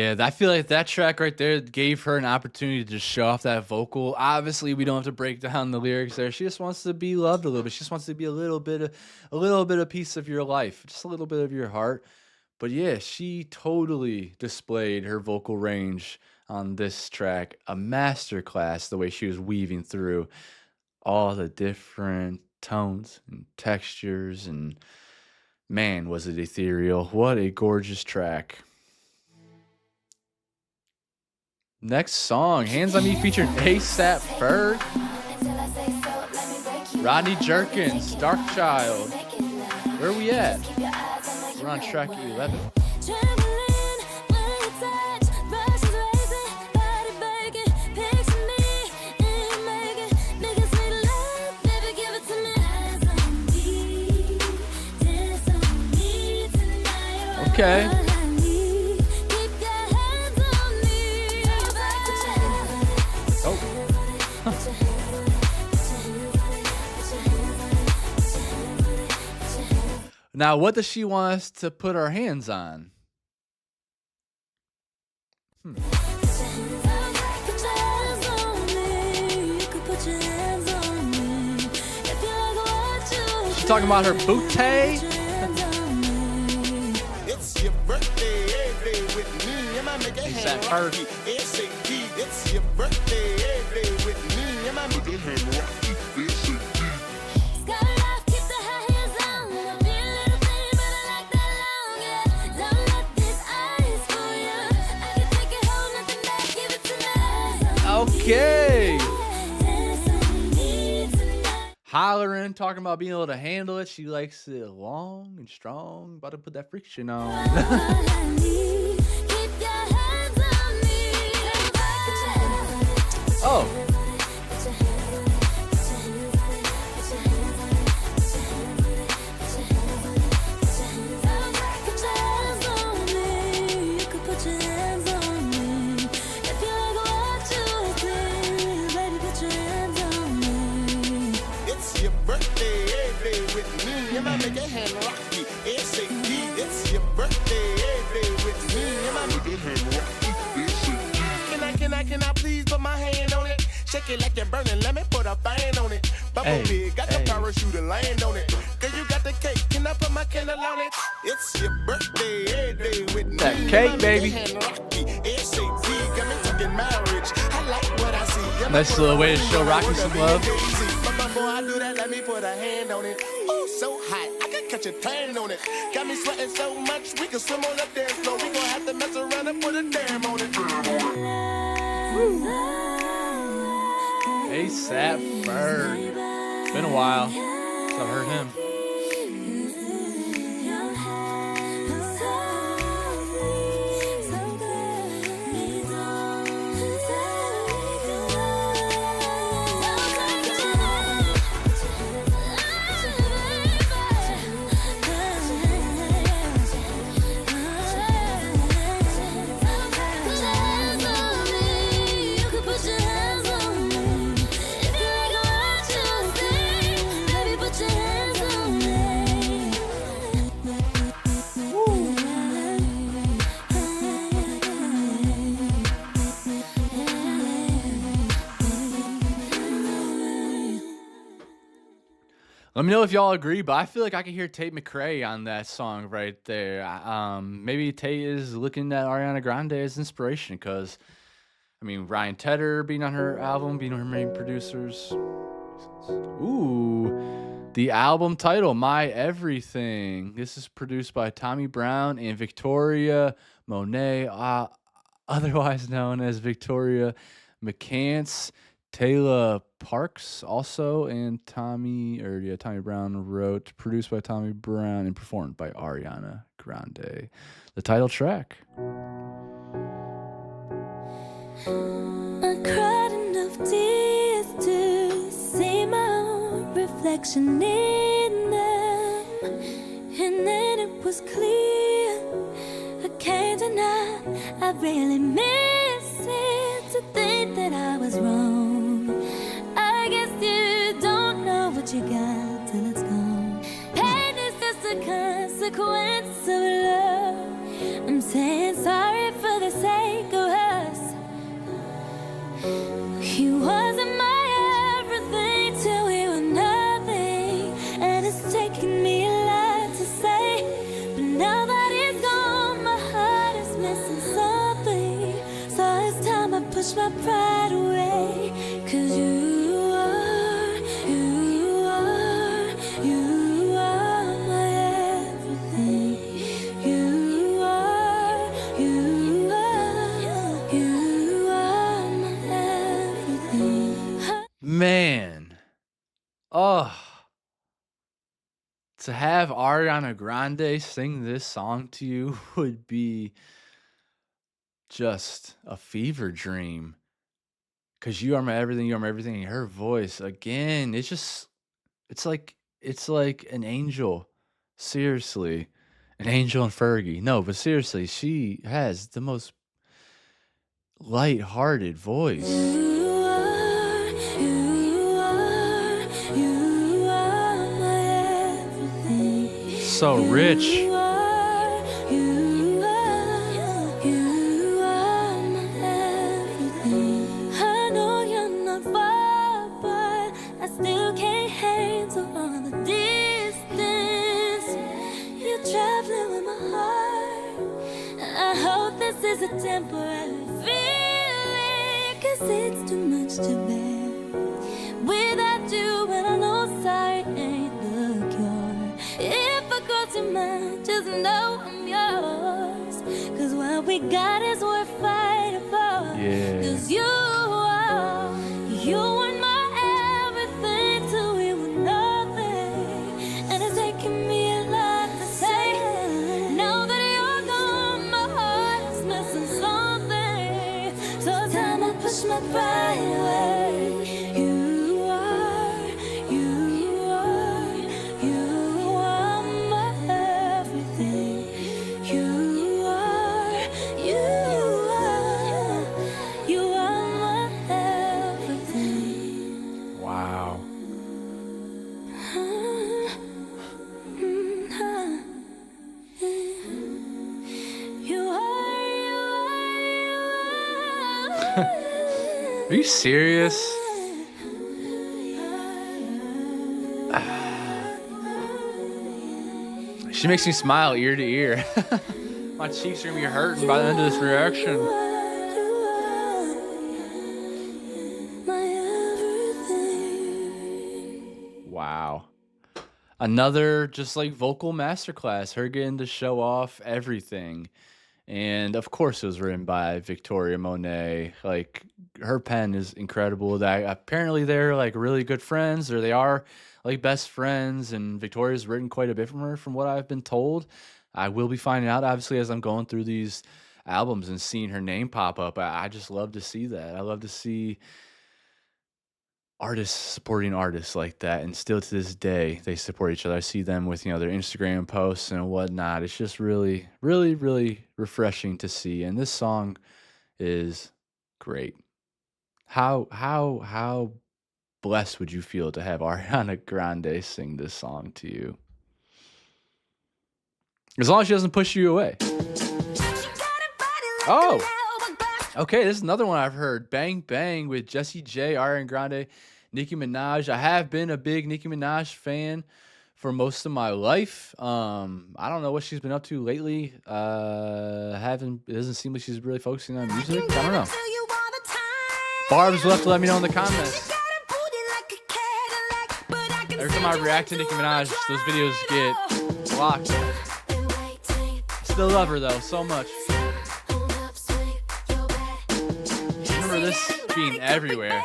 Yeah, I feel like that track right there gave her an opportunity to just show off that vocal. Obviously, we don't have to break down the lyrics there. She just wants to be loved a little bit. She just wants to be a little bit of piece of your life, just a little bit of your heart. But yeah, she totally displayed her vocal range on this track. A masterclass, the way she was weaving through all the different tones and textures, and man, was it ethereal. What a gorgeous track. Next song, Hands on Me featured ASAP Ferg, Rodney Jerkins, Dark Child. Where are we at? We're on track 11. Okay. Now, what does she want us to put our hands on? She's talking about her booty. It's your birthday, every day with me. Am I making Is hand that rocky? SAP, it's your birthday, every day with me. Am I making hand rocky? SAP. Okay. Hollering, talking about being able to handle it. She likes it long and strong. About to put that friction on. Oh. It's your birthday, every day with me. Am I making hand rocky? SAP, it's your birthday, every day with me. Am I making hand rocky? Can I please put my hand on it? Shake it like you're burning, let me put a fan on it. Bubble big, got the parachute and land on it. Cause you got the cake, can I put my candle on it? It's your birthday, every day with me. That cake, baby. SAP, got me talking marriage. I like what I see. Nice little way to show Rocky some love. But before I do that, let me put a hand on it. Oh, so hot, I can catch a tan on it. Got me sweating so much, we can swim on the dance floor. We gon' have to mess around and put a dam on it. ASAP Ferg. It's been a while since I've heard him. Let me know if y'all agree, but I feel like I can hear Tate McRae on that song right there. Maybe Tate is looking at Ariana Grande as inspiration because, I mean, Ryan Tedder being on her album, being one of her main producers. Ooh, the album title, My Everything. This is produced by Tommy Brown and Victoria Monet, otherwise known as Victoria McCants. Taylor Parks also, and Tommy Brown wrote, produced by Tommy Brown, and performed by Ariana Grande. The title track. I cried enough tears to see my own reflection in them, and then it was clear I can't deny I really miss it to think that I was wrong. I guess you don't know what you got till it's gone. Pain is just a consequence of love. I'm saying sorry for the sake To have Ariana Grande sing this song to you would be just a fever dream. Cause you are my everything, you are my everything. And her voice again, it's like an angel. Seriously. An angel and Fergie. No, but seriously, she has the most light-hearted voice. You are, you are, you are my everything. So rich. You are, you are, you are my everything. I know you're not far, but I still can't handle all the distance. You're traveling with my heart. I hope this is a temporary feeling, 'cause it's too much to bear without you, and I know sorry ain't the cure. If I cross your mind, just know I'm yours, 'cause what we got is worth fighting for. Yeah. 'Cause you are my everything till we were nothing, and it's taking me a lot to say. Now that you're gone, my heart is missing something. So time I push my pride away. You are, you are, you are my everything. You are, you are, you are my everything. Wow. You Are you serious? She makes me smile ear to ear. My cheeks are gonna be hurting by the end of this reaction. Wow. Another just like vocal masterclass, her getting to show off everything. And of course, it was written by Victoria Monet. Like, her pen is incredible. That apparently they're like really good friends, or they are like best friends. And Victoria's written quite a bit from her, from what I've been told. I will be finding out, obviously, as I'm going through these albums and seeing her name pop up. I just love to see that. I love to see artists supporting artists like that, and still to this day they support each other. I see them with, you know, their Instagram posts and whatnot. It's just really, really, really refreshing to see. And this song is great. How blessed would you feel to have Ariana Grande sing this song to you? As long as she doesn't push you away. Oh, okay, this is another one I've heard. Bang Bang with Jessie J, Ariana Grande, Nicki Minaj. I have been a big Nicki Minaj fan for most of my life. I don't know what she's been up to lately. It doesn't seem like she's really focusing on music. I don't know. Barbs will have to let me know in the comments. Every time I react to Nicki Minaj, those videos get blocked. Still love her though, so much. Remember this being everywhere.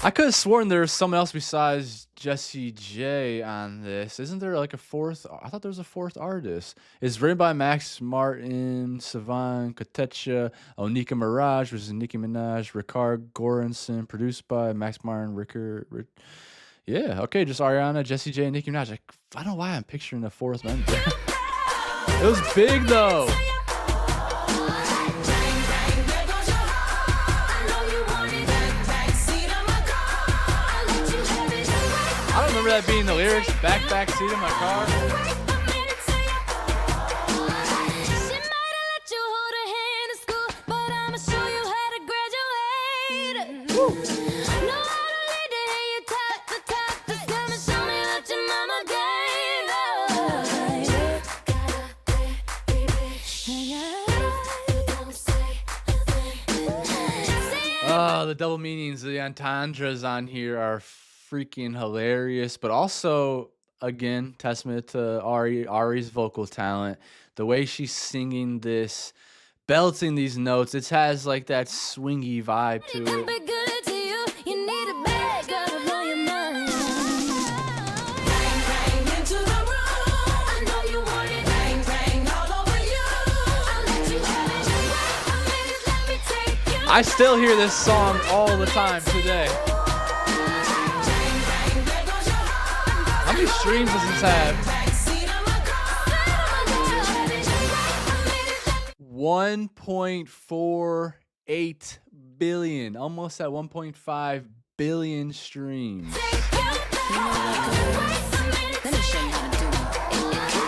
I could have sworn there was someone else besides Jessie J on this. Isn't there like a fourth? I thought there was a fourth artist. It's written by Max Martin, Savan Kotecha, Onika Mirage, which is Nicki Minaj, Ricard Goranson, produced by Max Martin, yeah, okay, just Ariana, Jessie J, and Nicki Minaj. I don't know why I'm picturing a fourth member. It was big though. I don't remember that being the lyrics. Back seat of my car. Oh, the double meanings, the entendres on here are freaking hilarious, but also again, testament to Ari's vocal talent. The way she's singing this, belting these notes, it has like that swingy vibe to Come it. be good to you. You need a bag, gotta blow your mind. Bang, bang into the room. I know you want it. Bang, bang all over you. I'll let you have it. Wait a minute, let me take you. I still hear this song all the time today. How many streams does this have? 1.48 billion, almost at 1.5 billion streams. Let me show you how to do it.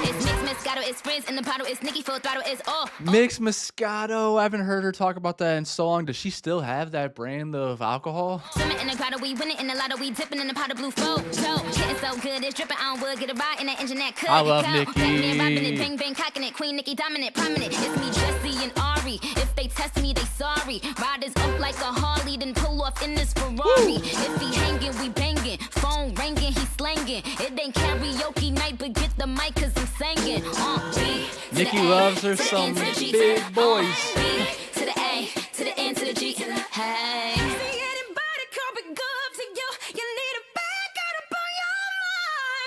It's mixed Moscato, it's Frizz in the bottle, it's Nicki full throttle, it's all. Mixed Moscato, I haven't heard her talk about that in so long. Does she still have that brand of alcohol? Swimming in the grotto, we winning in the lotto, we dipping in the pot of blue photo. Getting so good, it's dripping on wood, get a ride in that engine that could. I love go. Nicki. Black man robbing it, bang bang cocking it, Queen Nicki dominant, prominent. It's me, Jessie and Ari. If they test me, they sorry. Riders up like a Harley, then pull off in this Ferrari. If he hanging, we banging. Phone ringing, he slanging. It ain't karaoke night, but get the mic 'cause I'm singing. Nicki loves her some big boys. B to the A, to the N, to the G. Hey.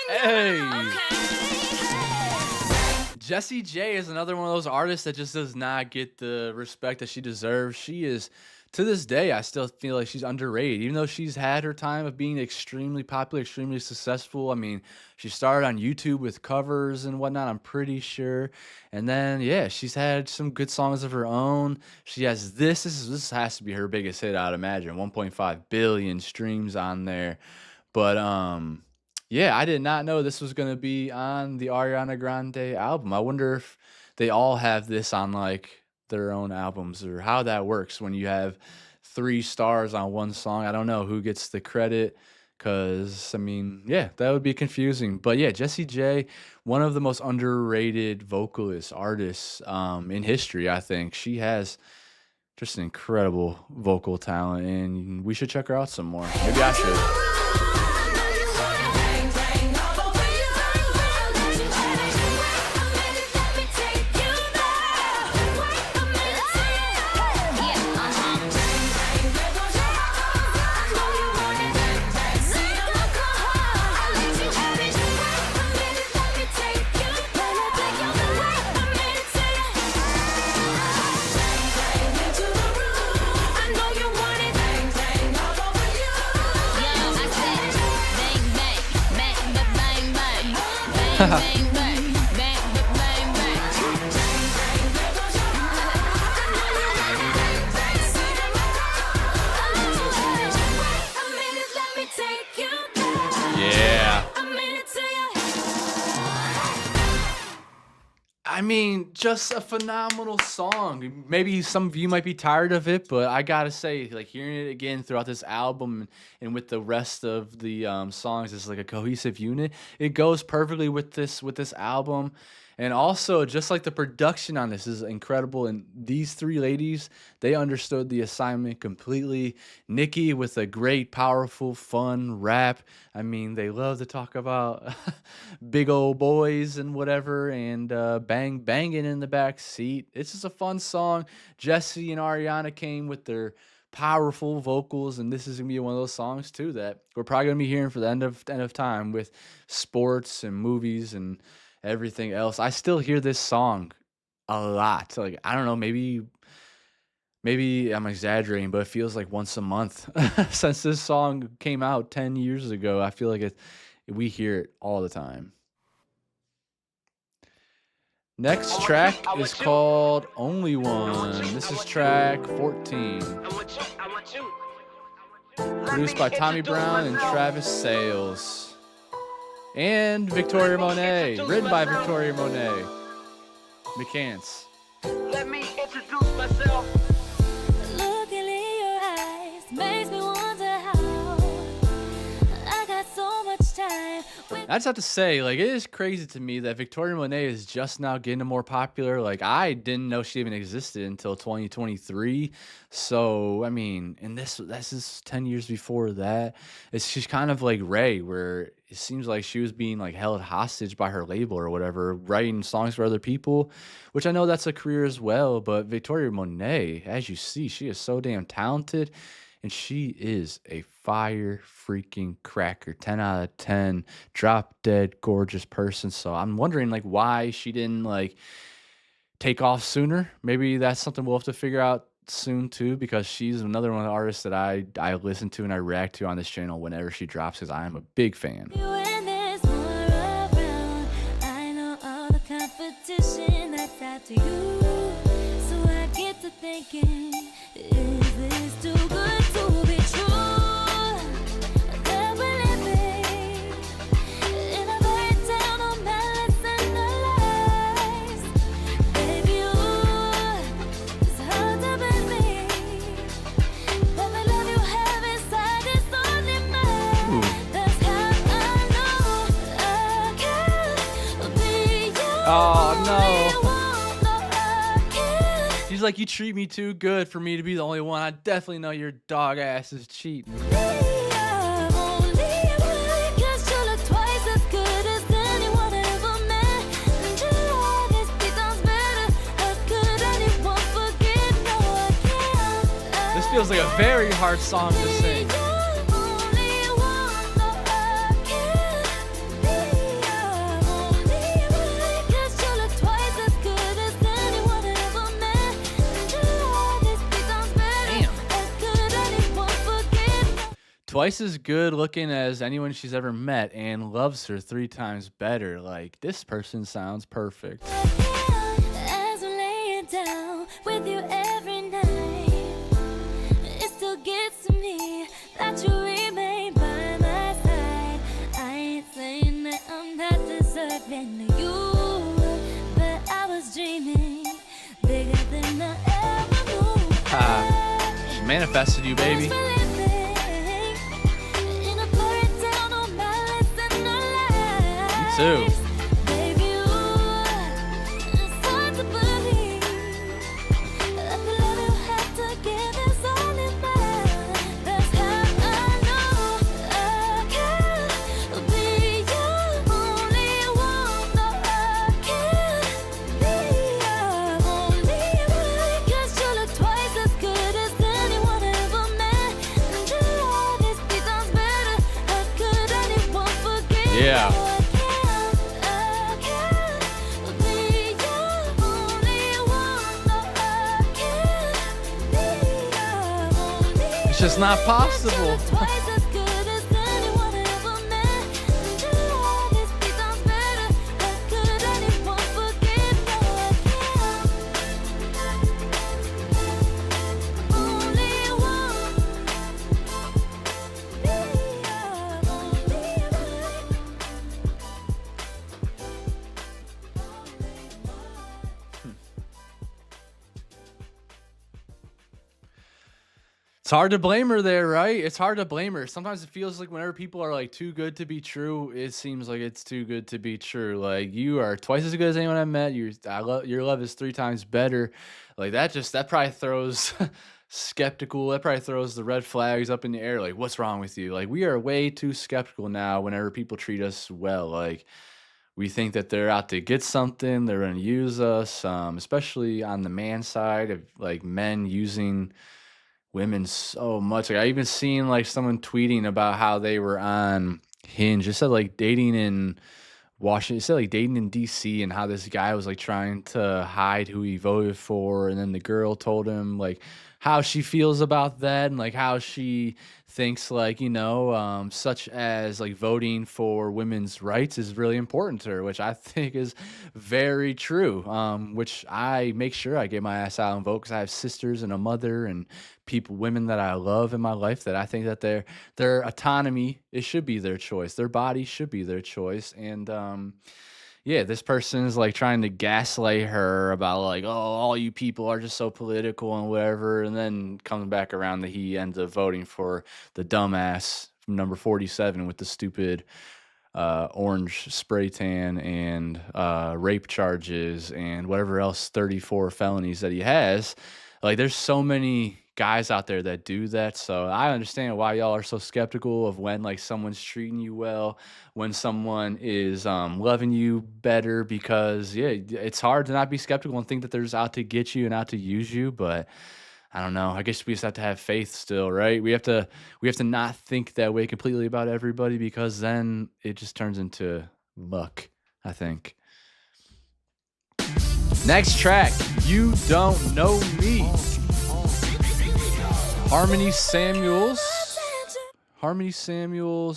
Hey. Jessie J is another one of those artists that just does not get the respect that she deserves. She is, to this day, I still feel like she's underrated, even though she's had her time of being extremely popular, extremely successful. I mean, she started on YouTube with covers and whatnot, I'm pretty sure. And then, yeah, she's had some good songs of her own. She has this has to be her biggest hit, I'd imagine. 1.5 billion streams on there. But, yeah, I did not know this was going to be on the Ariana Grande album. I wonder if they all have this on like their own albums or how that works when you have 3 stars on one song. I don't know who gets the credit because, I mean, yeah, that would be confusing. But yeah, Jessie J, one of the most underrated vocalists, artists in history, I think. She has just an incredible vocal talent, and we should check her out some more. Maybe I should. Yeah. I mean, just a phenomenal song. Maybe some of you might be tired of it, but I gotta say, like hearing it again throughout this album and with the rest of the songs, it's like a cohesive unit. It goes perfectly with this album, and also just like the production on this is incredible. And these 3 ladies, they understood the assignment completely. Nicki with a great, powerful, fun rap. I mean, they love to talk about big old boys and whatever, and banging in the back seat. It's just a fun song. Jessie and Ariana came with their powerful vocals, and this is gonna be one of those songs too that we're probably gonna be hearing for the end of time with sports and movies and everything else. I still hear this song a lot. Like, I don't know, maybe I'm exaggerating, but it feels like once a month since this song came out 10 years ago. I feel like we hear it all the time. Next track is called Only One. This is track 14. Produced by Tommy Brown and Travis Sales. And Victoria Monet. Written by Victoria Monet. McCants. Let me introduce myself. Looking in your eyes makes me wonder how I got so much time. I just have to say, like, it is crazy to me that Victoria Monet is just now getting more popular. Like, I didn't know she even existed until 2023. So, I mean, and this is 10 years before that. She's kind of like Ray, where it seems like she was being like held hostage by her label or whatever, writing songs for other people, which I know that's a career as well. But Victoria Monet, as you see, she is so damn talented and she is a fire freaking cracker. 10 out of 10, drop dead gorgeous person. So I'm wondering like why she didn't like take off sooner. Maybe that's something we'll have to figure out soon too, because she's another one of the artists that I listen to and I react to on this channel whenever she drops, because I am a big fan. When there's more around, I know all the competition that's out to you. So I get to thinking, is this too good to be true? That we're living in a fairy tale, no malice in the lies. Baby, it's hard to believe that the love you have inside is only mine. That's how I know I can't be you. Oh no. One, no, I can't She's like, you treat me too good for me to be the only one. I definitely know your dog ass is cheating. be only one. 'Cause you look twice as good as anyone ever met. And your honesty sounds better. How could anyone forget? No, I can't. This feels like a very hard song to sing. Twice as good looking as anyone she's ever met and loves her 3 times better. Like, this person sounds perfect. As I'm laying down with you every night, it still gets to me that you remain by my side. I ain't saying that I'm not deserving of you, but I was dreaming bigger than I ever knew. She manifested you, baby. Me too. Yeah. It's just not possible. It's hard to blame her there, right? It's hard to blame her. Sometimes it feels like whenever people are like too good to be true, it seems like it's too good to be true. Like, you are twice as good as anyone I met. Your love is 3 times better. Like, that probably throws skeptical. That probably throws the red flags up in the air. Like, what's wrong with you? Like, we are way too skeptical now whenever people treat us well. Like, we think that they're out to get something. They're going to use us, especially on the man side of like men using women so much. Like, I even seen like someone tweeting about how they were on Hinge. It said like dating in Washington. It said like dating in DC, and how this guy was like trying to hide who he voted for, and then the girl told him like how she feels about that, and like how she thinks like, such as like voting for women's rights is really important to her, which I think is very true. Which I make sure I get my ass out and vote, because I have sisters and a mother and women that I love in my life, that I think that their autonomy, it should be their choice. Their body should be their choice. And yeah, this person is like trying to gaslight her about like, oh, all you people are just so political and whatever, and then comes back around that he ends up voting for the dumbass from number 47 with the stupid orange spray tan and rape charges and whatever else 34 felonies that he has. Like, there's so many guys out there that do that. So I understand why y'all are so skeptical of when like someone's treating you well, when someone is loving you better, because yeah, it's hard to not be skeptical and think that they're just out to get you and out to use you. But I don't know. I guess we just have to have faith still, right? We have to not think that way completely about everybody, because then it just turns into luck, I think. Next track, You Don't Know Me. Harmony Samuels,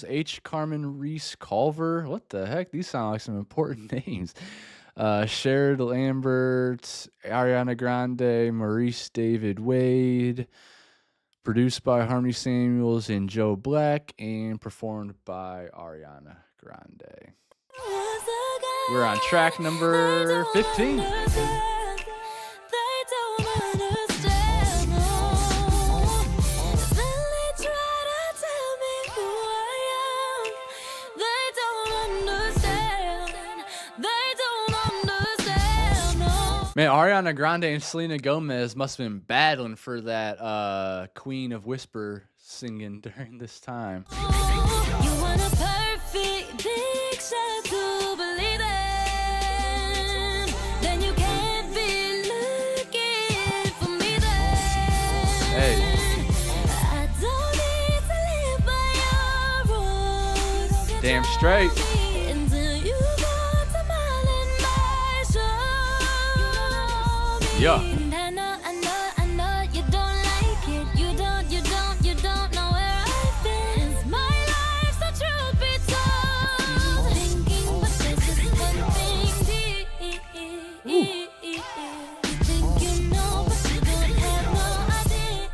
H. Carmen Reese Culver. What the heck? These sound like some important names. Sherrod Lambert, Ariana Grande, Maurice David Wade. Produced by Harmony Samuels and Joe Black, and performed by Ariana Grande. We're on track number 15. Man, Ariana Grande and Selena Gomez must have been battling for that Queen of Whisper singing during this time. You want a perfect picture to believe in, then you can't be looking for me then. Hey. I don't need to live by your rules. Damn straight. Until you go to my show. Yeah. And I know you don't like it. You don't know where I've been. It's my life, so truth be told. Thinking, but this is one thing. You think you know, but you don't have no idea.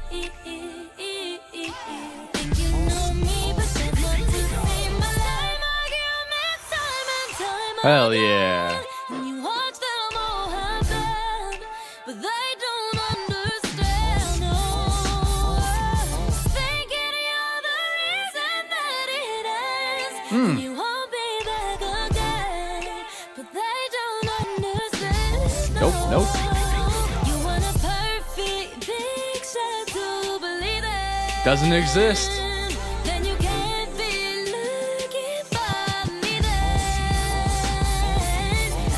Think you know me, but there's more to say. My life arguments time and time Hell again. yeah. And you watch them all happen, but they don't understand. No, thinking you're the reason that it ends. And you won't be back again, but they don't understand. Nope, nope. You want a perfect picture to believe in. Doesn't exist. Then you can't be looking for me then.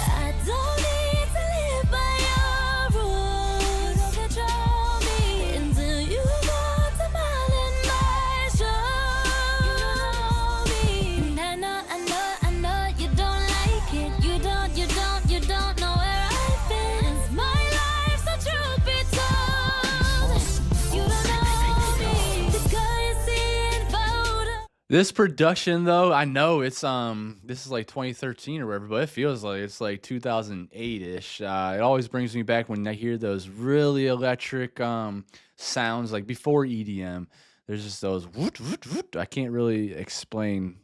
I don't need to live by your rules. Don't control me until you go to mine and my show. And I know you don't like it. You don't know where I've been. It's my life, so truth be told. You don't know me because you see in photos. This production though, I know it's this is like 2013 or whatever, but it feels like it's like 2008-ish. It always brings me back when I hear those really electric sounds like before EDM. There's just those woot, woot, woot. I can't really explain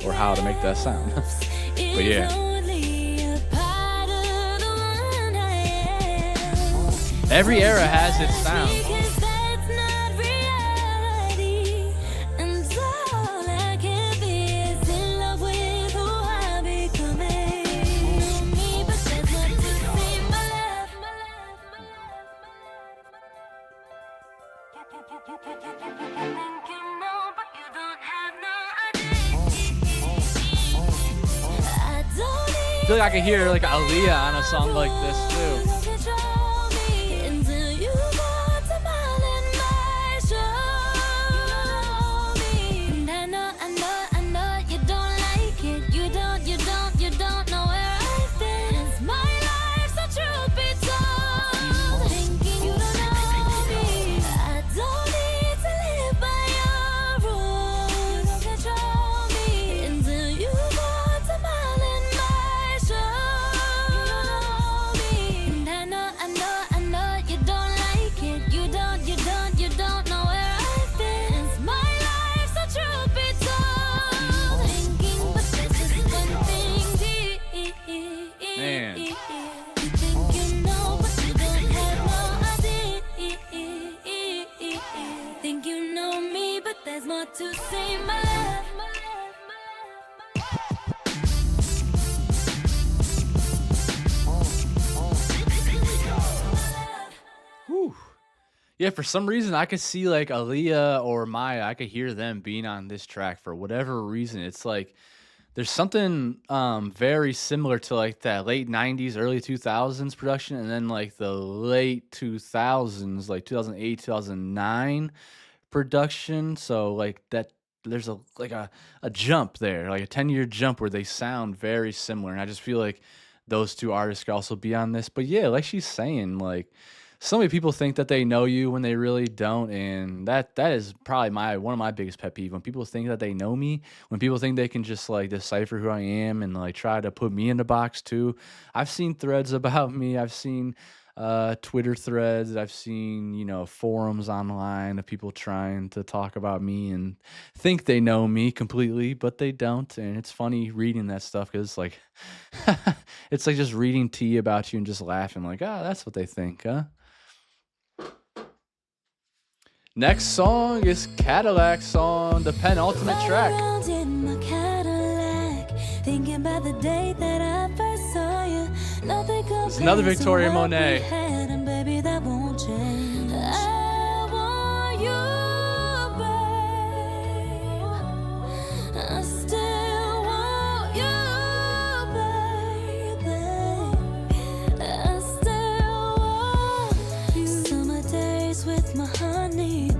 or how to make that sound. But yeah. Every era has its sound. Because that's not reality. And all I can be is in love with who I'm becoming. Know me, but there's not to see my life. Think you know, but you don't have no idea. I don't I feel like I can hear like Aaliyah on a song like this too. Man. You think you know, but you don't have no idea. Think you know me, but there's more to say. My love, Yeah, for some reason I could see like Aaliyah or Maya, I could hear them being on this track for whatever reason. It's like there's something very similar to like that late 90s, early 2000s production and then like the late 2000s, like 2008, 2009 production. So like that there's a like a jump there, like a 10-year jump where they sound very similar. And I just feel like those two artists could also be on this. But yeah, like she's saying, like so many people think that they know you when they really don't, and that is probably my one of my biggest pet peeve when people think that they know me, when people think they can just like decipher who I am and like try to put me in the box too. I've seen threads about me. I've seen Twitter threads. I've seen, you know, forums online of people trying to talk about me and think they know me completely, but they don't. And it's funny reading that stuff because it's like, it's like just reading tea about you and just laughing like, ah, that's what they think, huh? Next song is Cadillac Song, the penultimate track. Around in my Cadillac, thinking about the day that I first saw you. Nothing It's another compares to Victoria what we Monet. had, and baby, that won't change. I want you, babe. I still want you, baby. I still want you. Summer days with my honey,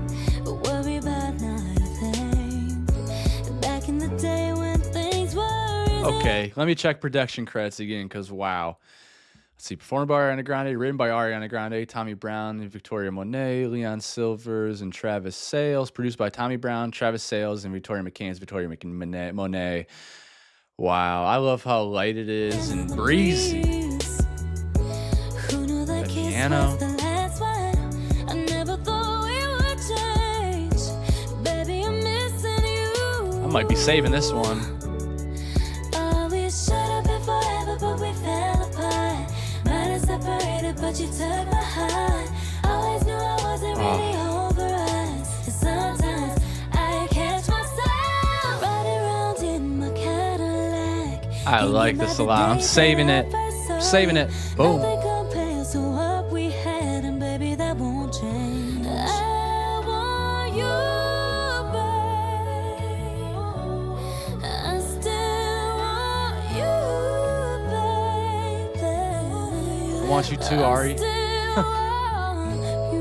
worry about nothing. Back in the day when things were easy. Okay, let me check production credits again because wow. Let's see, performed by Ariana Grande, written by Ariana Grande, Tommy Brown, and Victoria Monet, Leon Silvers, and Travis Sales. Produced by Tommy Brown, Travis Sales, and Victoria McCann's Victoria Monet. Wow, I love how light it is and breezy. Who knew that The kiss piano. was the last one? I never thought we would change. Baby, I'm missing you. I might be saving this one. Oh, we should have been forever, but we fell apart. Might have separated, but you took my heart. Always knew I wasn't really over us. And sometimes I catch myself riding around in my Cadillac. I like this a lot. I'm saving it. Saving it. Boom. Nothing compares to what we had, and baby, that won't change. I want you, babe. I still want you, baby. I want you too, Ari. I still want you.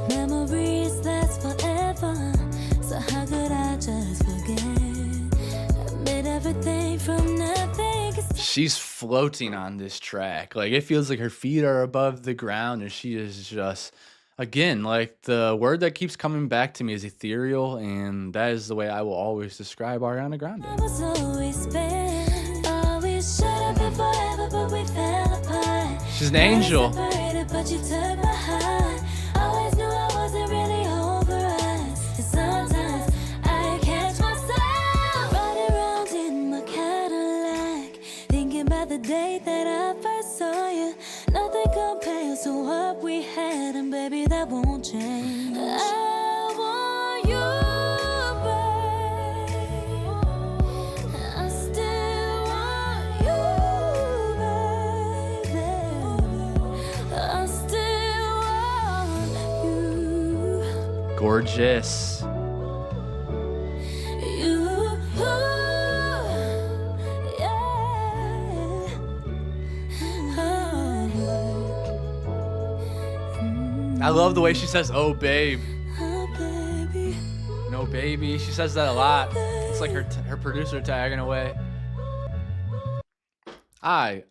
Memories last forever, so how could I just forget? I made everything from nothing. She's floating on this track. Like it feels like her feet are above the ground and she is just again, like the word that keeps coming back to me is ethereal, and that is the way I will always describe Ariana Grande. I was always spent. Always should have been forever, but we fell apart. She's an angel. Separated, but you took my heart. Always knew I wasn't really over us. And sometimes I catch myself riding around in my Cadillac, thinking about the day that I first saw you. Nothing compares to what we had, and baby, that won't change. I want you, babe. I still want you, baby. I still want you. Gorgeous. You, I love the way she says, "Oh, babe." oh, baby. No, baby. She says that a lot. It's like her producer tagging away. I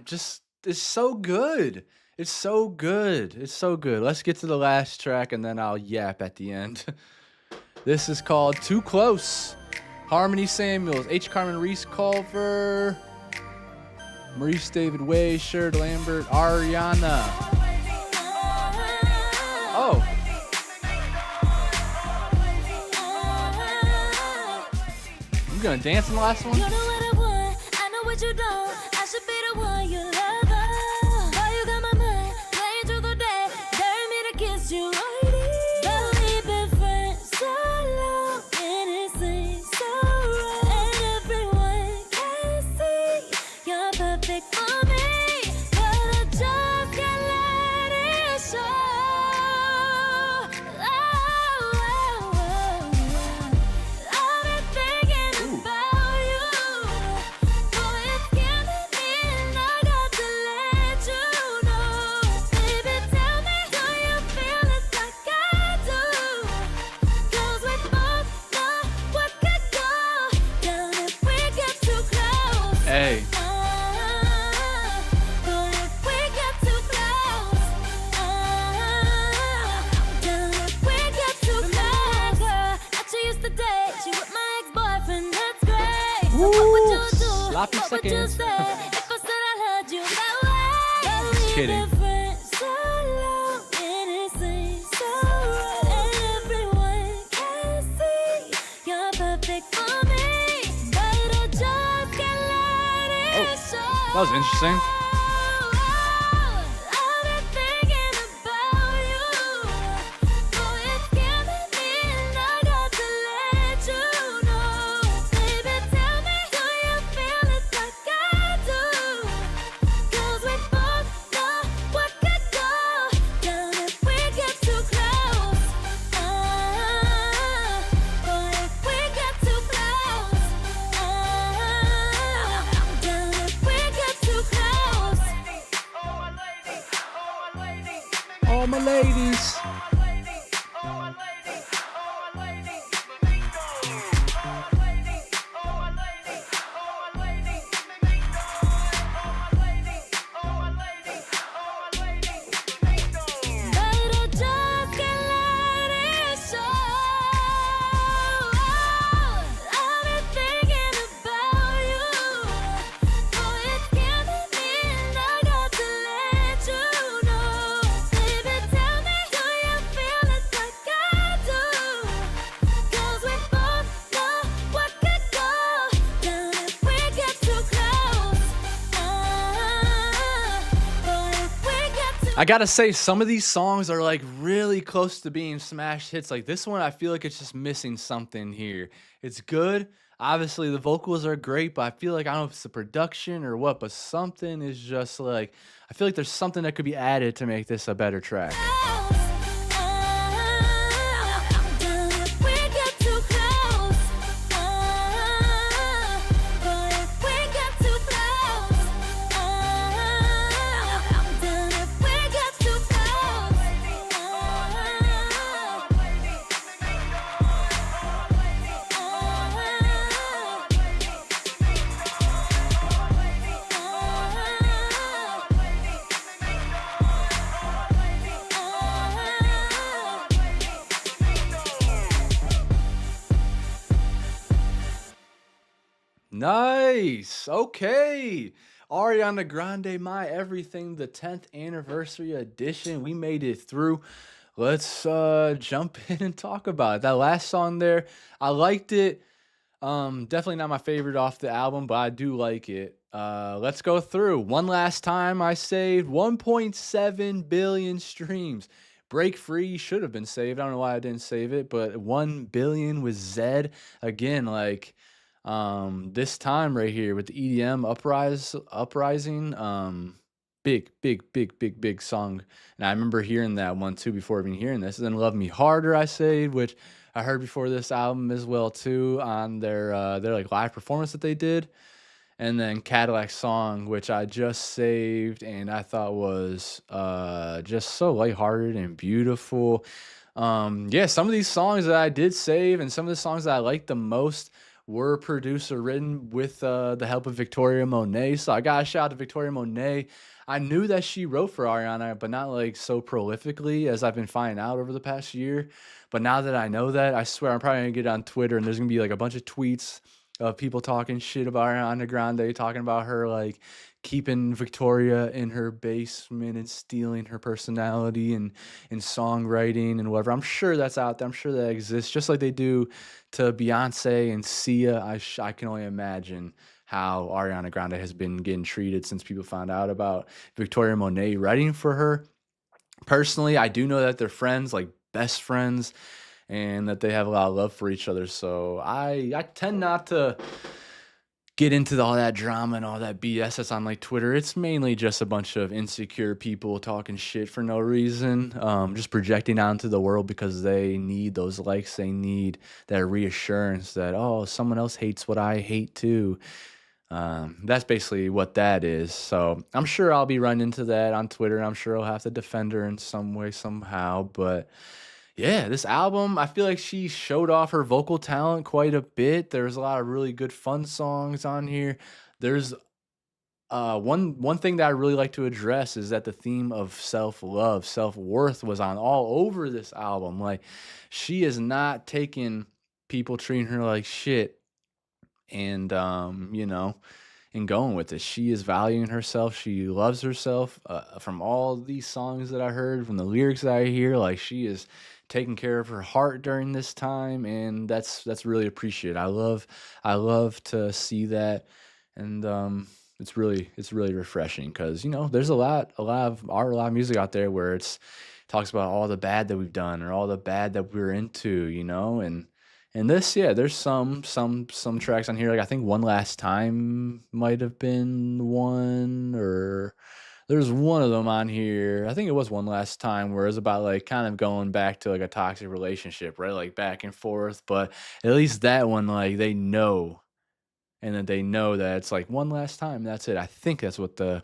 just, it's so good. It's so good. It's so good. Let's get to the last track and then I'll yap at the end. This is called Too Close. Harmony Samuels, H. Carmen Reese Culver, Maurice David Way, Sherd Lambert, Ariana. Oh. You gonna dance in the last one? You know what I want, I know what you don't. I should be the one you love. Boy, you got my mind playing through the day, daring me to kiss you. Though we've been friends so long, Sloppy What would you seconds. say if I said I loved you that way? Just kidding. So long and it seems so right, and everyone can see you're perfect for me. But I just can't let it show. That was interesting. I've been thinking about you. Boy, it's giving me and I got to let you know. Baby, tell me, do you feel it like I do? 'Cause we both know what could go down if we get too close. Boy, if we get too close. Down if we get too close. All my ladies. But I just can't let it show. I've been thinking about you. Boy, it's giving me and I got to let you know. Baby, tell me, do you feel it like I do? 'Cause we both know what could go down if we get too close. Boy, if we get too I gotta say, some of these songs are like really close to being smash hits. Like this one, I feel like it's just missing something here. It's good. Obviously, the vocals are great, but I feel like I don't know if it's the production or what, but something is just like, I feel like there's something that could be added to make this a better track. close. Down if we get too close. Boy, if we get too close. Down if we get too close. Nice. Okay. Ariana Grande, My Everything, the 10th anniversary edition. We made it through. Let's jump in and talk about it. That last song there, I liked it. Definitely not my favorite off the album, but I do like it. Let's go through. One last time I saved 1.7 billion streams. Break Free should have been saved. I don't know why I didn't save it, but 1 billion with Zedd. Again, like this time right here with the EDM uprising. Big song. And I remember hearing that one too before even hearing this. And then Love Me Harder I saved, which I heard before this album as well too on their like live performance that they did. And then Cadillac Song, which I just saved and I thought was just so lighthearted and beautiful. Yeah, some of these songs that I did save and some of the songs that I liked the most were producer written with the help of Victoria Monet. So I got a shout out to Victoria Monet. I knew that she wrote for Ariana, but not like so prolifically as I've been finding out over the past year. But now that I know that, I swear I'm probably gonna get on Twitter and there's gonna be like a bunch of tweets of people talking shit about Ariana Grande, talking about her like keeping Victoria in her basement and stealing her personality and songwriting and whatever. I'm sure that's out there. I'm sure that exists, just like they do to Beyonce and Sia. I can only imagine how Ariana Grande has been getting treated since people found out about Victoria Monet writing for her. Personally, I do know that they're friends, like best friends, and that they have a lot of love for each other. So I tend not to get into all that drama and all that BS that's on like Twitter. It's mainly just a bunch of insecure people talking shit for no reason, just projecting onto the world because they need those likes. They need that reassurance that, oh, someone else hates what I hate too. That's basically what that is. So I'm sure I'll be running into that on Twitter. I'm sure I'll have to defend her in some way, somehow. But yeah, this album, I feel like she showed off her vocal talent quite a bit. There's a lot of really good fun songs on here. There's one thing that I really like to address is that the theme of self-love, self-worth was on all over this album. Like, she is not taking people treating her like shit and and going with it. She is valuing herself. She loves herself. From all these songs that I heard, from the lyrics that I hear, like she is taking care of her heart during this time, and that's really appreciated. I love to see that, and it's really refreshing because there's a lot of music out there where it's talks about all the bad that we've done or all the bad that we're into, and this, yeah, there's some tracks on here. Like I think One Last Time might have been one, or there's one of them on here. I think it was One Last Time where it's about like kind of going back to like a toxic relationship, right? Like back and forth. But at least that one, like they know, and then they know that it's like one last time. That's it. I think that's what the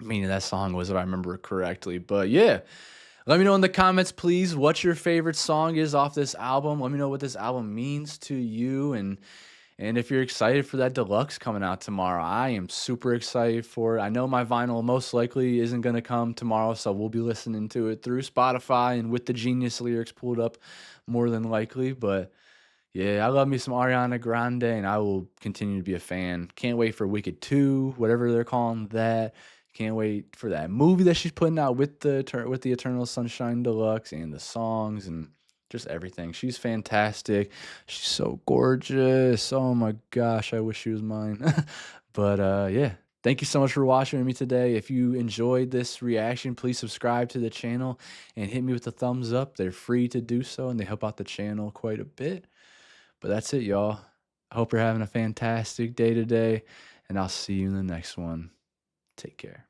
meaning of that song was, if I remember correctly. But yeah, let me know in the comments, please, what your favorite song is off this album. Let me know what this album means to you, and if you're excited for that deluxe coming out tomorrow. I am super excited for it. I know my vinyl most likely isn't going to come tomorrow, so we'll be listening to it through Spotify and with the Genius lyrics pulled up more than likely. But yeah, I love me some Ariana Grande, and I will continue to be a fan. Can't wait for Wicked 2, whatever they're calling that. Can't wait for that movie that she's putting out with the Eternal Sunshine Deluxe and the songs and just everything. She's fantastic. She's so gorgeous. Oh my gosh, I wish she was mine. But yeah, thank you so much for watching with me today. If you enjoyed this reaction, please subscribe to the channel and hit me with a thumbs up. They're free to do so, and they help out the channel quite a bit. But that's it, y'all. I hope you're having a fantastic day today, and I'll see you in the next one. Take care.